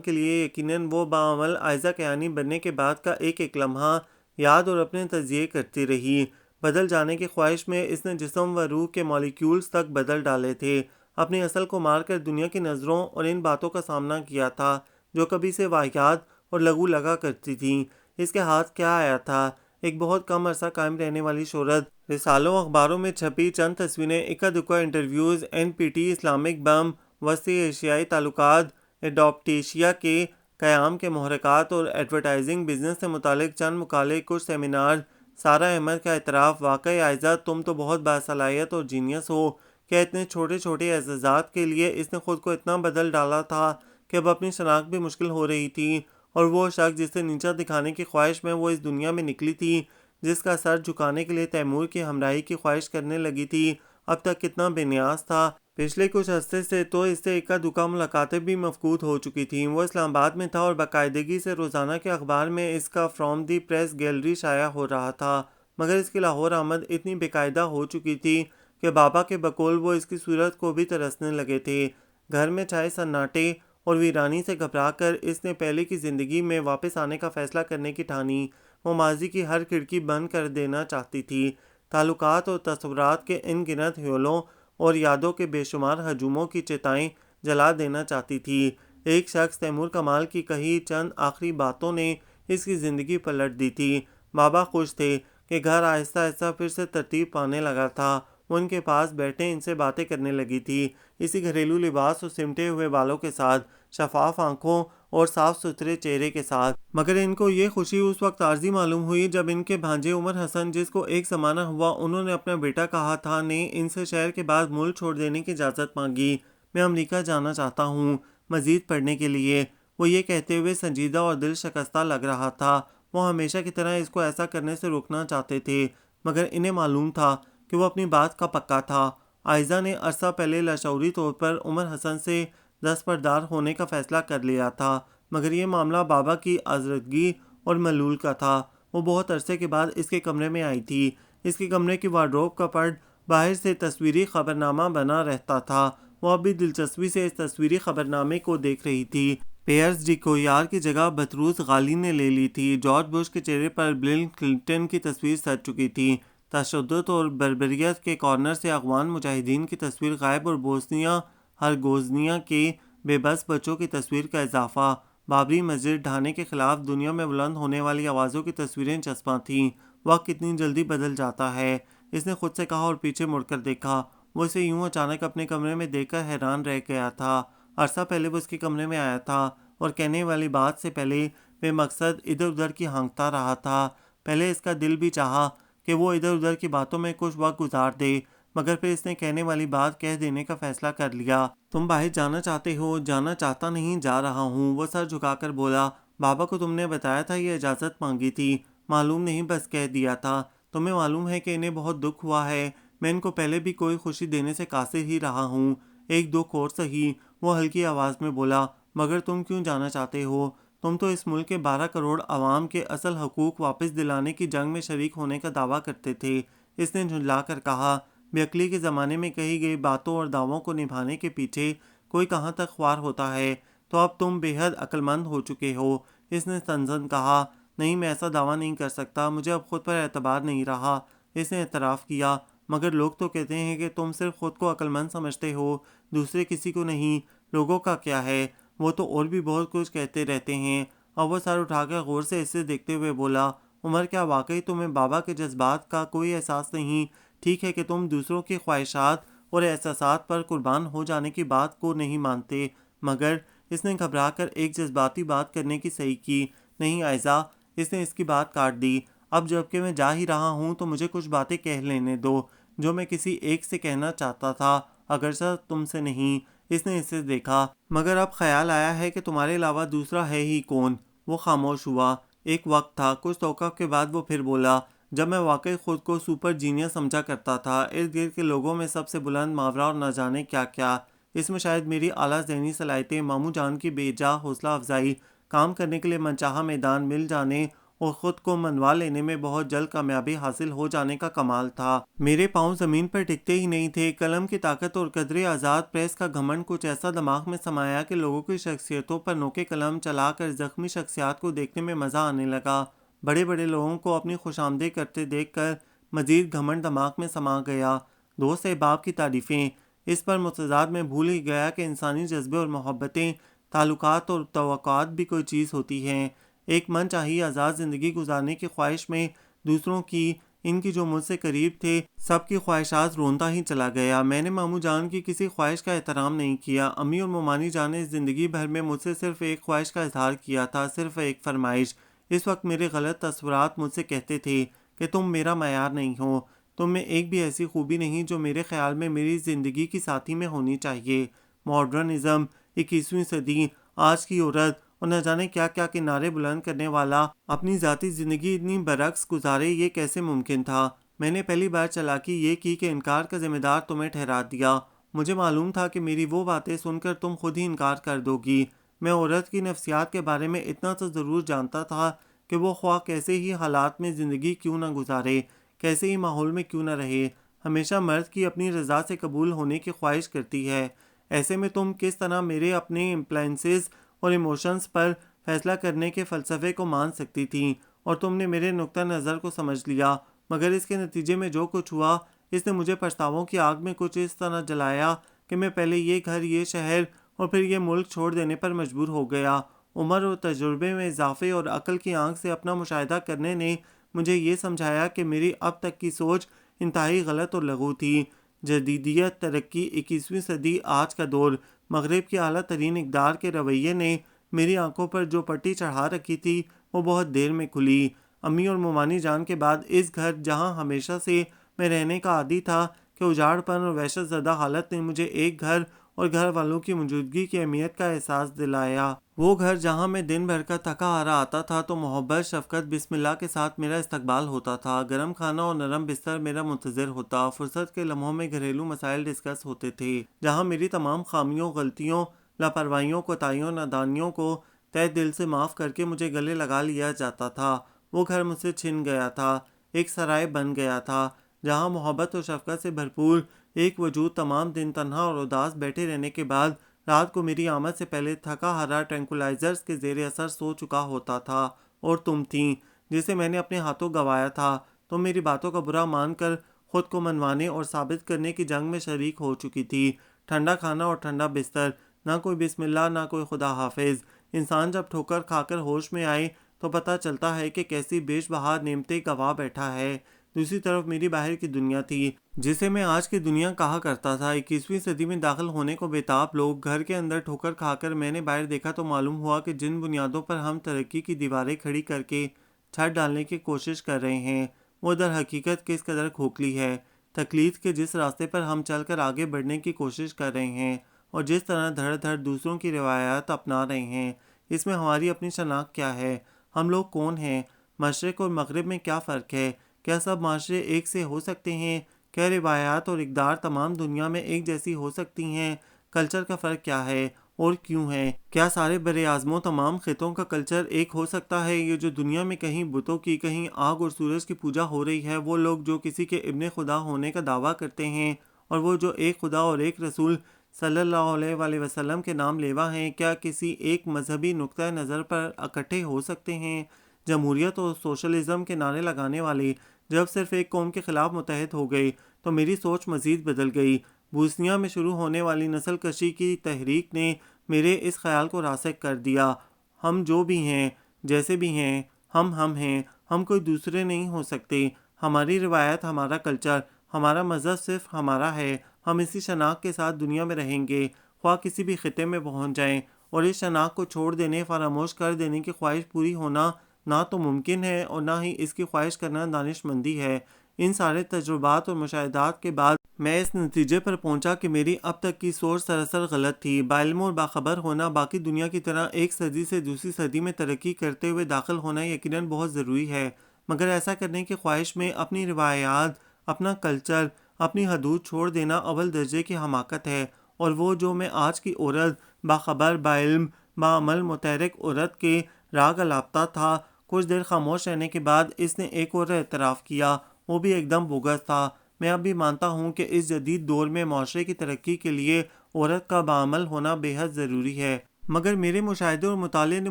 کے لیے یقیناً وہ باعمل عائزہ کیانی بننے کے بعد کا ایک ایک لمحہ یاد اور اپنے تجزیے کرتی رہی۔ بدل جانے کی خواہش میں اس نے جسم و روح کے مالیکیولز تک بدل ڈالے تھے، اپنی اصل کو مار کر دنیا کی نظروں اور ان باتوں کا سامنا کیا تھا جو کبھی سے واہیات اور لغو لگا کرتی تھیں۔ اس کے ہاتھ کیا آیا تھا؟ ایک بہت کم عرصہ قائم رہنے والی شہرت، رسالوں اخباروں میں چھپی چند تصویریں، اکا دکا interviews, N P T, Islamic bomb, وسطی ایشیائی تعلقات، ایڈاپٹیشیا کے قیام کے محرکات اور ایڈورٹائزنگ بزنس سے متعلق چند مقالے، کچھ سیمینار۔ سارہ احمد کا اعتراف، واقعی عائزہ تم تو بہت باصلاحیت اور جینیس ہو۔ کیا اتنے چھوٹے چھوٹے اعزازات کے لیے اس نے خود کو اتنا بدل ڈالا تھا کہ اب اپنی شناخت بھی مشکل ہو رہی تھی، اور وہ شخص جسے نیچا دکھانے کی خواہش میں وہ اس دنیا میں نکلی تھی، جس کا سر جھکانے کے لیے تیمور کی ہمراہی کی خواہش کرنے لگی تھی، اب تک کتنا بے نیاز تھا۔ پچھلے کچھ عرصے سے تو اس سے اکا دکا ملاقاتیں بھی مفقود ہو چکی تھیں۔ وہ اسلام آباد میں تھا اور باقاعدگی سے روزانہ کے اخبار میں اس کا فرام دی پریس گیلری شائع ہو رہا تھا، مگر اس کی لاہور آمد اتنی بے قاعدہ ہو چکی تھی کہ بابا کے بقول وہ اس کی صورت کو بھی ترسنے لگے تھے۔ گھر میں چھائے سناٹے اور ویرانی سے گھبرا کر اس نے پہلے کی زندگی میں واپس آنے کا فیصلہ کرنے کی ٹھانی۔ وہ ماضی کی ہر کھڑکی بند کر دینا چاہتی تھی، تعلقات اور تصورات کے ان گنت حیولوں اور یادوں کے بے شمار ہجوموں کی چتائیں جلا دینا چاہتی تھی۔ ایک شخص، تیمور کمال کی کہی چند آخری باتوں نے اس کی زندگی پلٹ دی تھی۔ بابا خوش تھے کہ گھر آہستہ آہستہ پھر سے ترتیب پانے لگا تھا۔ وہ ان کے پاس بیٹھے ان سے باتیں کرنے لگی تھی، اسی گھریلو لباس اور سمٹے ہوئے بالوں کے ساتھ، شفاف آنکھوں اور صاف ستھرے چہرے کے ساتھ۔ مگر ان کو یہ خوشی اس وقت عارضی معلوم ہوئی جب ان کے بھانجے عمر حسن، جس کو ایک زمانہ ہوا انہوں نے اپنا بیٹا کہا تھا، نے ان سے شہر کے بعد ملک چھوڑ دینے کی اجازت مانگی۔ میں امریکہ جانا چاہتا ہوں مزید پڑھنے کے لیے۔ وہ یہ کہتے ہوئے سنجیدہ اور دل شکستہ لگ رہا تھا۔ وہ ہمیشہ کی طرح اس کو ایسا کرنے سے روکنا چاہتے تھے، مگر انہیں معلوم تھا کہ وہ اپنی بات کا پکا تھا۔ عائزہ نے عرصہ پہلے لاشعوری طور پر عمر حسن سے دستبردار ہونے کا فیصلہ کر لیا تھا، مگر یہ معاملہ بابا کی آزردگی اور ملول کا تھا۔ وہ بہت عرصے کے بعد اس کے کمرے میں آئی تھی۔ اس کے کمرے کی وارڈروب کا پرد باہر سے تصویری خبرنامہ بنا رہتا تھا۔ وہ اب بھی دلچسپی سے اس تصویری خبرنامے کو دیکھ رہی تھی۔ پیئرز ڈی کویار کی جگہ بطروس غالی نے لے لی تھی۔ جارج بش کے چہرے پر بل کلنٹن کی تصویر سج چکی تھی۔ تشدد اور بربریت کے کارنر سے افغان مجاہدین کی تصویر غائب اور بوسنیا ہرگوزنیا کے بے بس بچوں کی تصویر کا اضافہ۔ بابری مسجد ڈھانے کے خلاف دنیا میں بلند ہونے والی آوازوں کی تصویریں چسپاں تھیں۔ وقت کتنی جلدی بدل جاتا ہے، اس نے خود سے کہا اور پیچھے مڑ کر دیکھا۔ وہ اسے یوں اچانک اپنے کمرے میں دیکھ کر حیران رہ گیا تھا۔ عرصہ پہلے وہ اس کے کمرے میں آیا تھا اور کہنے والی بات سے پہلے بے مقصد ادھر ادھر کی ہانکتا رہا تھا۔ پہلے اس کا دل بھی چاہا کہ وہ ادھر ادھر کی باتوں میں کچھ وقت گزار دے، مگر پھر اس نے کہنے والی بات کہہ دینے کا فیصلہ کر لیا۔ تم باہر جانا چاہتے ہو؟ جانا چاہتا نہیں، جا رہا ہوں، وہ سر جھکا کر بولا۔ بابا کو تم نے بتایا تھا یا اجازت مانگی تھی؟ معلوم نہیں، بس کہہ دیا تھا۔ تمہیں معلوم ہے کہ انہیں بہت دکھ ہوا ہے، میں ان کو پہلے بھی کوئی خوشی دینے سے قاصر ہی رہا ہوں۔ ایک دکھ اور سہی، وہ ہلکی آواز میں بولا، مگر تم کیوں جانا چاہتے ہو؟ تم تو اس ملک کے 12 کروڑ عوام کے اصل حقوق واپس دلانے کی جنگ میں شریک ہونے کا دعویٰ کرتے تھے۔ اس نے جھنجلا کر کہا، بے عقلی کے زمانے میں کہی گئی باتوں اور دعووں کو نبھانے کے پیچھے کوئی کہاں تک خوار ہوتا ہے، تو اب تم بے حد عقل مند ہو چکے ہو۔ اس نے سنزن کہا، نہیں، میں ایسا دعویٰ نہیں کر سکتا، مجھے اب خود پر اعتبار نہیں رہا۔ اس نے اعتراف کیا، مگر لوگ تو کہتے ہیں کہ تم صرف خود کو عقل مند سمجھتے ہو، دوسرے کسی کو نہیں۔ لوگوں کا کیا ہے، وہ تو اور بھی بہت کچھ کہتے رہتے ہیں۔ اور وہ سر اٹھا کر غور سے اسے دیکھتے ہوئے بولا، عمر، کیا واقعی تمہیں بابا کے جذبات کا کوئی احساس نہیں؟ ٹھیک ہے کہ تم دوسروں کی خواہشات اور احساسات پر قربان ہو جانے کی بات کو نہیں مانتے، مگر اس نے گھبرا کر ایک جذباتی بات کرنے کی صحیح کی، نہیں عائزہ، اس نے اس کی بات کاٹ دی۔ اب جب کہ میں جا ہی رہا ہوں تو مجھے کچھ باتیں کہہ لینے دو جو میں کسی ایک سے کہنا چاہتا تھا، اگرچہ تم سے نہیں۔ اس نے اسے دیکھا، مگر اب خیال آیا ہے کہ تمہارے علاوہ دوسرا ہے ہی کون؟ وہ خاموش ہوا۔ ایک وقت تھا، کچھ توقف کے بعد وہ پھر بولا، جب میں واقعی خود کو سپر جینیس سمجھا کرتا تھا، ارد گرد کے لوگوں میں سب سے بلند ماورا اور نہ جانے کیا کیا، اس میں شاید میری اعلیٰ ذہنی صلاحیتیں، ماموں جان کی بے جا حوصلہ افزائی، کام کرنے کے لیے منچاہا میدان مل جانے اور خود کو منوا لینے میں بہت جلد کامیابی حاصل ہو جانے کا کمال تھا۔ میرے پاؤں زمین پر ٹکتے ہی نہیں تھے۔ قلم کی طاقت اور قدرے آزاد پریس کا گھمنڈ کچھ ایسا دماغ میں سمایا کہ لوگوں کی شخصیتوں پر نوکے قلم چلا کر زخمی شخصیات کو دیکھنے میں مزہ آنے لگا۔ بڑے بڑے لوگوں کو اپنی خوش آمدید کرتے دیکھ کر مزید گھمنڈ دماغ میں سما گیا۔ دوست احباب کی تعریفیں، اس پر متضاد میں بھول ہی گیا کہ انسانی جذبے اور محبتیں، تعلقات اور توقعات بھی کوئی چیز ہوتی ہیں۔ ایک من چاہی آزاد زندگی گزارنے کی خواہش میں دوسروں کی، ان کی جو مجھ سے قریب تھے، سب کی خواہشات روندا ہی چلا گیا۔ میں نے ماموں جان کی کسی خواہش کا احترام نہیں کیا۔ امی اور ممانی جان نے زندگی بھر میں مجھ سے صرف ایک خواہش کا اظہار کیا تھا، صرف ایک فرمائش۔ اس وقت میرے غلط تصورات مجھ سے کہتے تھے کہ تم میرا معیار نہیں ہو، تم میں ایک بھی ایسی خوبی نہیں جو میرے خیال میں میری زندگی کی ساتھی میں ہونی چاہیے۔ ماڈرنزم، 21ویں صدی، آج کی عورت اور نہ جانے کیا کیا کے نعرے بلند کرنے والا اپنی ذاتی زندگی اتنی برعکس گزارے، یہ کیسے ممکن تھا؟ میں نے پہلی بار چالاکی یہ کی کہ انکار کا ذمہ دار تمہیں ٹھہرا دیا۔ مجھے معلوم تھا کہ میری وہ باتیں سن کر تم خود ہی انکار کر دو گی۔ میں عورت کی نفسیات کے بارے میں اتنا تو ضرور جانتا تھا کہ وہ خواہ کیسے ہی حالات میں زندگی کیوں نہ گزارے، کیسے ہی ماحول میں کیوں نہ رہے، ہمیشہ مرد کی اپنی رضا سے قبول ہونے کی خواہش کرتی ہے۔ ایسے میں تم کس طرح میرے اپنے امپلائنسز اور ایموشنز پر فیصلہ کرنے کے فلسفے کو مان سکتی تھیں، اور تم نے میرے نقطہ نظر کو سمجھ لیا، مگر اس کے نتیجے میں جو کچھ ہوا، اس نے مجھے پچھتاووں کی آگ میں کچھ اس طرح جلایا کہ میں پہلے یہ گھر، یہ شہر اور پھر یہ ملک چھوڑ دینے پر مجبور ہو گیا۔ عمر اور تجربے میں اضافے اور عقل کی آنکھ سے اپنا مشاہدہ کرنے نے مجھے یہ سمجھایا کہ میری اب تک کی سوچ انتہائی غلط اور لغو تھی۔ جدیدیت، ترقی، 21ویں صدی، آج کا دور، مغرب کی اعلیٰ ترین اقدار کے رویے نے میری آنکھوں پر جو پٹی چڑھا رکھی تھی وہ بہت دیر میں کھلی۔ امی اور ممانی جان کے بعد اس گھر جہاں ہمیشہ سے میں رہنے کا عادی تھا کہ اجاڑ پن اور وحشت زدہ حالت نے مجھے ایک گھر اور گھر والوں کی موجودگی کی اہمیت کا احساس دلایا۔ وہ گھر جہاں میں دن بھر کا تھکا ہارا آتا تھا تو محبت، شفقت، بسم اللہ کے ساتھ میرا استقبال ہوتا تھا، گرم کھانا اور نرم بستر میرا منتظر ہوتا، فرصت کے لمحوں میں گھریلو مسائل ڈسکس ہوتے تھے، جہاں میری تمام خامیوں، غلطیوں، لاپرواہیوں، کوتاہیوں، نادانیوں کو تہ دل سے معاف کر کے مجھے گلے لگا لیا جاتا تھا۔ وہ گھر مجھ سے چھن گیا تھا، ایک سرائے بن گیا تھا، جہاں محبت اور شفقت سے بھرپور ایک وجود تمام دن تنہا اور اداس بیٹھے رہنے کے بعد رات کو میری آمد سے پہلے تھکا ہارا ٹرینکولائزرز کے زیر اثر سو چکا ہوتا تھا۔ اور تم تھیں جسے میں نے اپنے ہاتھوں گوایا تھا۔ تم میری باتوں کا برا مان کر خود کو منوانے اور ثابت کرنے کی جنگ میں شریک ہو چکی تھی۔ ٹھنڈا کھانا اور ٹھنڈا بستر، نہ کوئی بسم اللہ، نہ کوئی خدا حافظ۔ انسان جب ٹھوکر کھا کر ہوش میں آئے تو پتہ چلتا ہے کہ کیسی بیش بہا نعمتیں گوا بیٹھا ہے۔ دوسری طرف میری باہر کی دنیا تھی جسے میں آج کی دنیا کہا کرتا تھا۔ 21ویں صدی میں داخل ہونے کو بےتاب لوگ گھر کے اندر ٹھوکر کھا کر میں نے باہر دیکھا تو معلوم ہوا کہ جن بنیادوں پر ہم ترقی کی دیواریں کھڑی کر کے چھت ڈالنے کی کوشش کر رہے ہیں وہ در حقیقت کس قدر کھوکھلی ہے۔ تقلید کے جس راستے پر ہم چل کر آگے بڑھنے کی کوشش کر رہے ہیں اور جس طرح دھڑ دھڑ دوسروں کی روایات اپنا رہے ہیں، اس میں ہماری اپنی شناخت کیا ہے؟ ہم لوگ کون ہیں؟ مشرق اور مغرب میں کیا فرق ہے؟ کیا سب معاشرے ایک سے ہو سکتے ہیں؟ کیا روایات اور اقدار تمام دنیا میں ایک جیسی ہو سکتی ہیں؟ کلچر کا فرق کیا ہے اور کیوں ہے؟ کیا سارے بر اعظم و تمام خطوں کا کلچر ایک ہو سکتا ہے؟ یہ جو دنیا میں کہیں بتوں کی، کہیں آگ اور سورج کی پوجا ہو رہی ہے، وہ لوگ جو کسی کے ابن خدا ہونے کا دعویٰ کرتے ہیں، اور وہ جو ایک خدا اور ایک رسول صلی اللہ علیہ وآلہ وسلم کے نام لیوا ہیں، کیا کسی ایک مذہبی نقطہ نظر پر اکٹھے ہو سکتے ہیں؟ جمہوریت اور سوشلزم کے نعرے لگانے والے جب صرف ایک قوم کے خلاف متحد ہو گئے تو میری سوچ مزید بدل گئی۔ بوسنیا میں شروع ہونے والی نسل کشی کی تحریک نے میرے اس خیال کو راسخ کر دیا، ہم جو بھی ہیں، جیسے بھی ہیں، ہم ہیں، ہم کوئی دوسرے نہیں ہو سکتے۔ ہماری روایت، ہمارا کلچر، ہمارا مذہب صرف ہمارا ہے۔ ہم اسی شناخت کے ساتھ دنیا میں رہیں گے، خواہ کسی بھی خطے میں پہنچ جائیں، اور اس شناخت کو چھوڑ دینے، فراموش کر دینے کی خواہش پوری ہونا نہ تو ممکن ہے اور نہ ہی اس کی خواہش کرنا دانش مندی ہے۔ ان سارے تجربات اور مشاہدات کے بعد میں اس نتیجے پر پہنچا کہ میری اب تک کی سوچ سراسر غلط تھی۔ باعلم اور باخبر ہونا باقی دنیا کی طرح ایک صدی سے دوسری صدی میں ترقی کرتے ہوئے داخل ہونا یقیناً بہت ضروری ہے، مگر ایسا کرنے کی خواہش میں اپنی روایات، اپنا کلچر، اپنی حدود چھوڑ دینا اول درجے کی حماقت ہے، اور وہ جو میں آج کی عورت، باخبر، باعلم، باعمل، متحرک عورت کے راگ الاپتا تھا۔ کچھ دیر خاموش رہنے کے بعد اس نے ایک اور اعتراف کیا، وہ بھی ایک دم بوگس تھا۔ میں اب بھی مانتا ہوں کہ اس جدید دور میں معاشرے کی ترقی کے لیے عورت کا باعمل ہونا بے حد ضروری ہے، مگر میرے مشاہدے اور مطالعے نے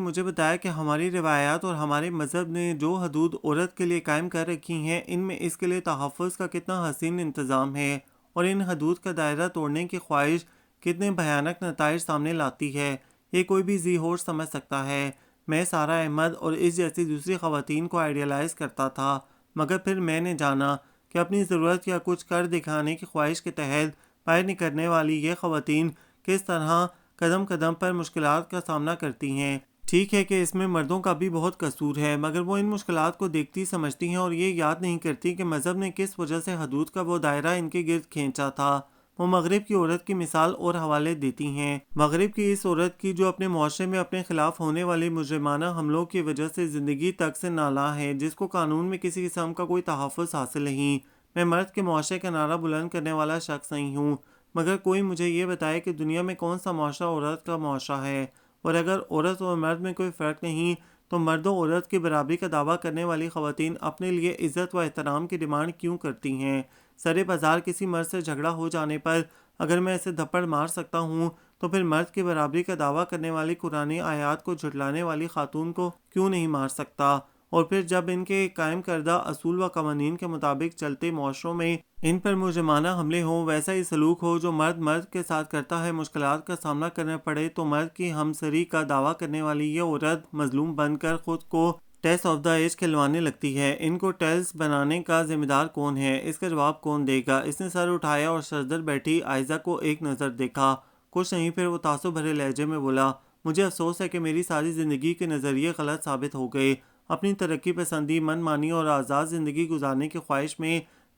مجھے بتایا کہ ہماری روایات اور ہمارے مذہب نے جو حدود عورت کے لیے قائم کر رکھی ہیں، ان میں اس کے لیے تحفظ کا کتنا حسین انتظام ہے، اور ان حدود کا دائرہ توڑنے کی خواہش کتنے بھیانک نتائج سامنے لاتی ہے، یہ کوئی بھی ذی ہوش سمجھ سکتا ہے۔ میں سارہ احمد اور اس جیسی دوسری خواتین کو آئیڈیلائز کرتا تھا، مگر پھر میں نے جانا کہ اپنی ضرورت یا کچھ کر دکھانے کی خواہش کے تحت پیر نکلنے والی یہ خواتین کس طرح قدم قدم پر مشکلات کا سامنا کرتی ہیں۔ ٹھیک ہے کہ اس میں مردوں کا بھی بہت قصور ہے، مگر وہ ان مشکلات کو دیکھتی سمجھتی ہیں اور یہ یاد نہیں کرتی کہ مذہب نے کس وجہ سے حدود کا وہ دائرہ ان کے گرد کھینچا تھا۔ وہ مغرب کی عورت کی مثال اور حوالے دیتی ہیں، مغرب کی اس عورت کی جو اپنے معاشرے میں اپنے خلاف ہونے والے مجرمانہ حملوں کی وجہ سے زندگی تک سے نالاں ہے، جس کو قانون میں کسی قسم کا کوئی تحفظ حاصل نہیں۔ میں مرد کے معاشرے کا نعرہ بلند کرنے والا شخص نہیں ہوں، مگر کوئی مجھے یہ بتائے کہ دنیا میں کون سا معاشرہ عورت کا معاشرہ ہے، اور اگر عورت اور مرد میں کوئی فرق نہیں تو مرد و عورت کی برابری کا دعویٰ کرنے والی خواتین اپنے لیے عزت و احترام کی ڈیمانڈ کیوں کرتی ہیں؟ سرے بازار کسی مرد سے جھگڑا ہو جانے پر اگر میں اسے دھپڑ مار سکتا ہوں تو پھر مرد کی برابری کا دعویٰ کرنے والی قرآنی آیات کو جھٹلانے والی خاتون کو کیوں نہیں مار سکتا؟ اور پھر جب ان کے قائم کردہ اصول و قوانین کے مطابق چلتے معاشروں میں ان پر مجرمانہ حملے ہوں، ویسا ہی سلوک ہو جو مرد کے ساتھ کرتا ہے، مشکلات کا سامنا کرنا پڑے تو مرد کی ہمسری کا دعویٰ کرنے والی یہ عورت مظلوم بن کر خود کو ٹیس آف دا ایج کھلوانے لگتی ہے۔ ان کو ٹیلز بنانے کا ذمہ دار کون ہے؟ اس کا جواب کون دے گا؟ اس نے سر اٹھایا اور سردر بیٹھی آئزہ کو ایک نظر دیکھا، کچھ نہیں، پھر وہ تعصب بھرے لہجے میں بولا، مجھے افسوس ہے کہ میری ساری زندگی کے نظریے غلط ثابت ہو گئے۔ اپنی ترقی پسندی، من مانی اور آزاد زندگی گزارنے کی خواہش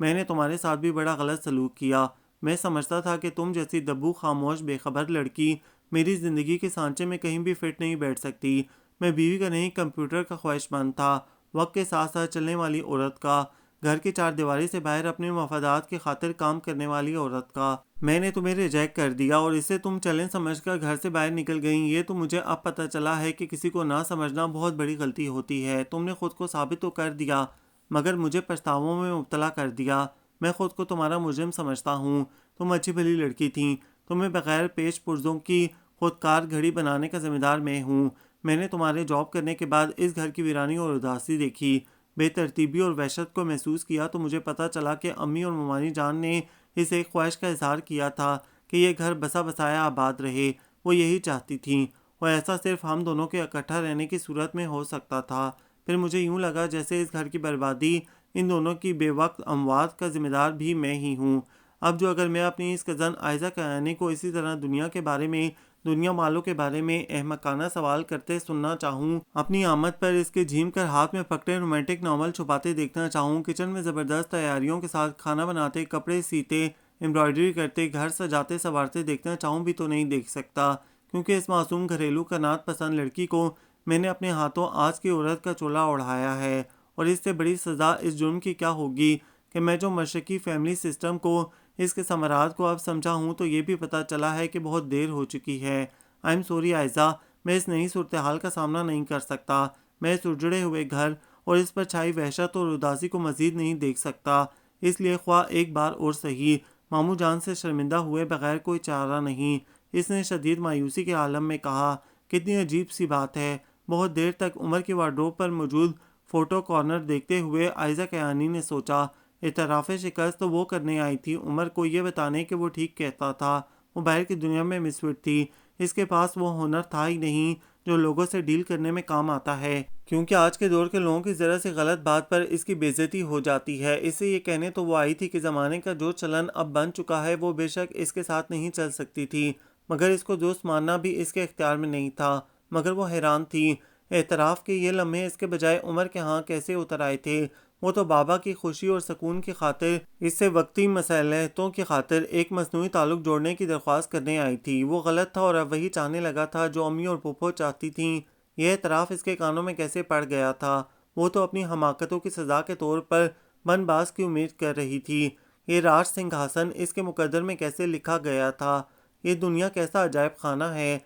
میں نے تمہارے ساتھ بھی بڑا غلط سلوک کیا۔ میں سمجھتا تھا کہ تم جیسی دبو، خاموش، بے خبر لڑکی میری زندگی کے سانچے میں کہیں بھی فٹ نہیں بیٹھ سکتی۔ میں بیوی کا نہیں، کمپیوٹر کا خواہش مند تھا، وقت کے ساتھ ساتھ چلنے والی عورت کا، گھر کی چار دیواری سے باہر اپنے مفادات کی خاطر کام کرنے والی عورت کا۔ میں نے تمہیں ریجیکٹ کر دیا اور اسے تم چیلنج سمجھ کر گھر سے باہر نکل گئیں۔ یہ تو مجھے اب پتہ چلا ہے کہ کسی کو نہ سمجھنا بہت بڑی غلطی ہوتی ہے۔ تم نے خود کو ثابت تو کر دیا، مگر مجھے پچھتاووں میں مبتلا کر دیا۔ میں خود کو تمہارا مجرم سمجھتا ہوں۔ تم اچھی بھلی لڑکی تھیں، تمہیں بغیر پیش پرزوں کی خودکار گھڑی بنانے کا ذمہ دار میں ہوں۔ میں نے تمہارے جاب کرنے کے بعد اس گھر کی ویرانی اور اداسی دیکھی، بے ترتیبی اور وحشت کو محسوس کیا تو مجھے پتہ چلا کہ امی اور ممانی جان نے اس ایک خواہش کا اظہار کیا تھا کہ یہ گھر بسا بسایا آباد رہے۔ وہ یہی چاہتی تھیں، اور ایسا صرف ہم دونوں کے اکٹھا رہنے کی صورت میں ہو سکتا تھا۔ پھر مجھے یوں لگا جیسے اس گھر کی بربادی ان دونوں کی بے وقت اموات کا ذمہ دار بھی میں ہی ہوں۔ اب جو اگر میں اپنی اس کزن عائزہ کیانی کو اسی طرح دنیا کے بارے میں، دنیا والوں کے بارے میں احمقانہ سوال کرتے سننا چاہوں، اپنی آمد پر اس کے جھیم کر ہاتھ میں پکڑے رومانٹک ناول چھپاتے دیکھنا چاہوں، کچن میں زبردست تیاریوں کے ساتھ کھانا بناتے، کپڑے سیتے، امبرائڈری کرتے، گھر سجاتے سنوارتے دیکھنا چاہوں بھی تو نہیں دیکھ سکتا، کیونکہ اس معصوم گھریلو قناعت پسند لڑکی کو میں نے اپنے ہاتھوں آج کی عورت کا چولہا اڑھایا ہے۔ اور اس سے بڑی سزا اس جرم کی کیا ہوگی کہ میں جو مشرقی فیملی سسٹم کو، اس کے ثمرات کو اب سمجھا ہوں تو یہ بھی پتہ چلا ہے کہ بہت دیر ہو چکی ہے۔ آئی ایم سوری عائزہ، میں اس نئی صورتحال کا سامنا نہیں کر سکتا۔ میں اس اجڑے ہوئے گھر اور اس پر چھائی وحشت اور اداسی کو مزید نہیں دیکھ سکتا، اس لیے خواہ ایک بار اور صحیح ماموں جان سے شرمندہ ہوئے بغیر کوئی چارہ نہیں۔ اس نے شدید مایوسی کے عالم میں کہا، کتنی عجیب سی بات ہے۔ بہت دیر تک عمر کی وارڈروب پر موجود فوٹو کارنر دیکھتے ہوئے عائزہ کیانی نے سوچا، اعتراف شکست تو وہ کرنے آئی تھی عمر کو یہ بتانے کہ وہ ٹھیک کہتا تھا، وہ باہر کی دنیا میں مسفٹ تھی، اس کے پاس وہ ہنر تھا ہی نہیں جو لوگوں سے ڈیل کرنے میں کام آتا ہے، کیونکہ آج کے دور کے لوگوں کی ذرا سی غلط بات پر اس کی بے عزتی ہو جاتی ہے۔ اس سے یہ کہنے تو وہ آئی تھی کہ زمانے کا جو چلن اب بن چکا ہے وہ بے شک اس کے ساتھ نہیں چل سکتی تھی، مگر اس کو دوست ماننا بھی اس کے اختیار میں نہیں تھا۔ مگر وہ حیران تھی، اعتراف کے یہ لمحے اس کے بجائے عمر کے ہاں کیسے اتر آئے تھے۔ وہ تو بابا کی خوشی اور سکون کی خاطر، اس سے وقتی مصالحتوں کی خاطر ایک مصنوعی تعلق جوڑنے کی درخواست کرنے آئی تھی۔ وہ غلط تھا اور اب وہی چاہنے لگا تھا جو امی اور پھوپھو چاہتی تھیں۔ یہ اعتراف اس کے کانوں میں کیسے پڑ گیا تھا؟ وہ تو اپنی حماقتوں کی سزا کے طور پر بن باز کی امید کر رہی تھی۔ یہ راج سنگھاسن اس کے مقدر میں کیسے لکھا گیا تھا؟ یہ دنیا کیسا عجائب خانہ ہے؟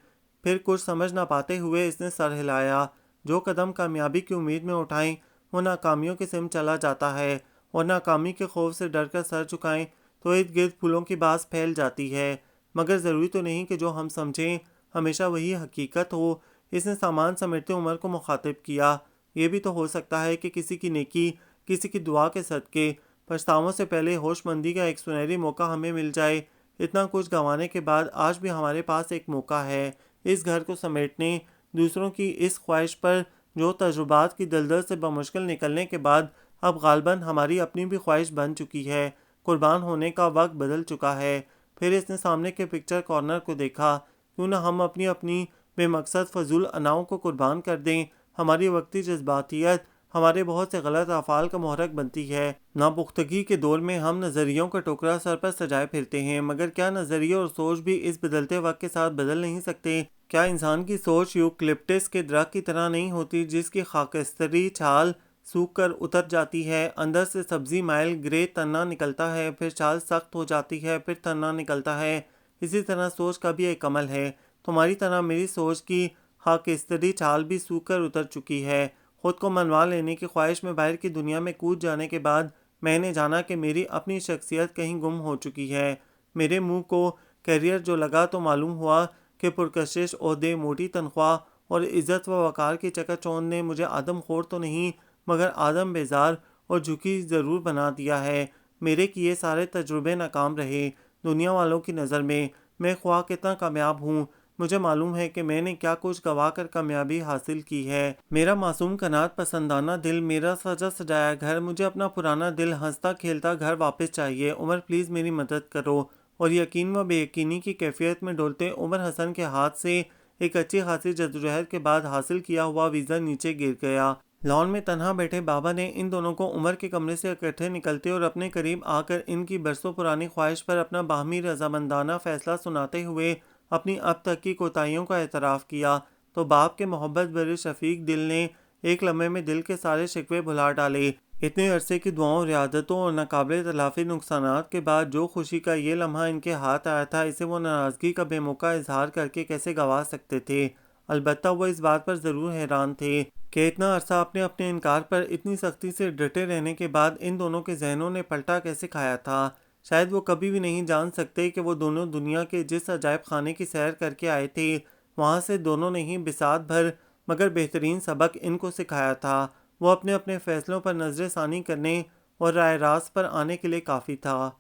پھر کچھ سمجھ نہ پاتے ہوئے اس نے سر ہلایا۔ جو قدم کامیابی کی امید میں اٹھائیں وہ ناکامیوں کی سمت چلا جاتا ہے، اور ناکامی کے خوف سے ڈر کر سر جھکائیں تو ارد گرد پھولوں کی باز پھیل جاتی ہے، مگر ضروری تو نہیں کہ جو ہم سمجھیں ہمیشہ وہی حقیقت ہو۔ اس نے سامان سمیٹتے عمر کو مخاطب کیا، یہ بھی تو ہو سکتا ہے کہ کسی کی نیکی، کسی کی دعا کے صدقے پچھتاووں سے پہلے ہوش مندی کا ایک سنہری موقع ہمیں مل جائے۔ اتنا کچھ گنوانے کے بعد آج بھی ہمارے پاس ایک موقع ہے اس گھر کو سمیٹنے، دوسروں کی اس خواہش پر جو تجربات کی دلدل سے بمشکل نکلنے کے بعد اب غالباً ہماری اپنی بھی خواہش بن چکی ہے۔ قربان ہونے کا وقت بدل چکا ہے۔ پھر اس نے سامنے کے پکچر کارنر کو دیکھا، کیوں نہ ہم اپنی بے مقصد فضول اناؤں کو قربان کر دیں۔ ہماری وقتی جذباتیت ہمارے بہت سے غلط افعال کا محرک بنتی ہے۔ ناپختگی کے دور میں ہم نظریوں کا ٹوکرا سر پر سجائے پھرتے ہیں، مگر کیا نظریے اور سوچ بھی اس بدلتے وقت کے ساتھ بدل نہیں سکتے؟ کیا انسان کی سوچ یوکلپٹس کے درخت کی طرح نہیں ہوتی جس کی خاکستری چھال سوکھ کر اتر جاتی ہے، اندر سے سبزی مائل گرے تنہ نکلتا ہے، پھر چھال سخت ہو جاتی ہے، پھر تنہ نکلتا ہے۔ اسی طرح سوچ کا بھی ایک عمل ہے۔ تمہاری طرح میری سوچ کی خاکستری چھال بھی سوکھ کر اتر چکی ہے۔ خود کو منوا لینے کی خواہش میں باہر کی دنیا میں کود جانے کے بعد میں نے جانا کہ میری اپنی شخصیت کہیں گم ہو چکی ہے۔ میرے منہ کو کیریئر جو لگا تو معلوم ہوا کہ پرکشش عہدے، موٹی تنخواہ اور عزت و وقار کی چکا چوند نے مجھے آدم خور تو نہیں مگر آدم بیزار اور جھکی ضرور بنا دیا ہے۔ میرے کیے سارے تجربے ناکام رہے دنیا والوں کی نظر میں خواہ کتنا کامیاب ہوں، مجھے معلوم ہے کہ میں نے کیا کچھ گوا کر کامیابی حاصل کی ہے۔ میرا معصوم قناعت پسندانہ دل، میرا سجا سجایا گھر، مجھے اپنا پرانا دل، ہنستا کھیلتا گھر واپس چاہیے۔ عمر پلیز میری مدد کرو۔ اور یقین و بے یقینی کی کیفیت میں ڈولتے عمر حسن کے ہاتھ سے ایک اچھی خاصی جدوجہد کے بعد حاصل کیا ہوا ویزا نیچے گر گیا۔ لان میں تنہا بیٹھے بابا نے ان دونوں کو عمر کے کمرے سے اکٹھے نکلتے اور اپنے قریب آ کر ان کی برسوں پرانی خواہش پر اپنا باہمی رضامندانہ فیصلہ سناتے ہوئے اپنی اب تک کی کوتاہیوں کا اعتراف کیا، تو باپ کے محبت بھرے شفیق دل نے ایک لمحے میں دل کے سارے شکوے بھلا ڈالے۔ اتنے عرصے کی دعاؤں، ریاضتوں اور ناقابل تلافی نقصانات کے بعد جو خوشی کا یہ لمحہ ان کے ہاتھ آیا تھا، اسے وہ ناراضگی کا بے موقع اظہار کر کے کیسے گوا سکتے تھے؟ البتہ وہ اس بات پر ضرور حیران تھے کہ اتنا عرصہ اپنے انکار پر اتنی سختی سے ڈٹے رہنے کے بعد ان دونوں کے ذہنوں نے پلٹا کیسے کھایا تھا۔ شاید وہ کبھی بھی نہیں جان سکتے کہ وہ دونوں دنیا کے جس عجائب خانے کی سیر کر کے آئے تھے، وہاں سے دونوں نے ہی بساط بھر مگر بہترین سبق ان کو سکھایا تھا۔ وہ اپنے فیصلوں پر نظر ثانی کرنے اور رائے راست پر آنے کے لیے کافی تھا۔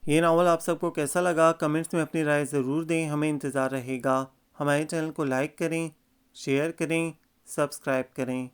یہ ناول آپ سب کو کیسا لگا؟ کمنٹس میں اپنی رائے ضرور دیں، ہمیں انتظار رہے گا۔ ہمارے چینل کو لائک کریں، شیئر کریں، سبسکرائب کریں۔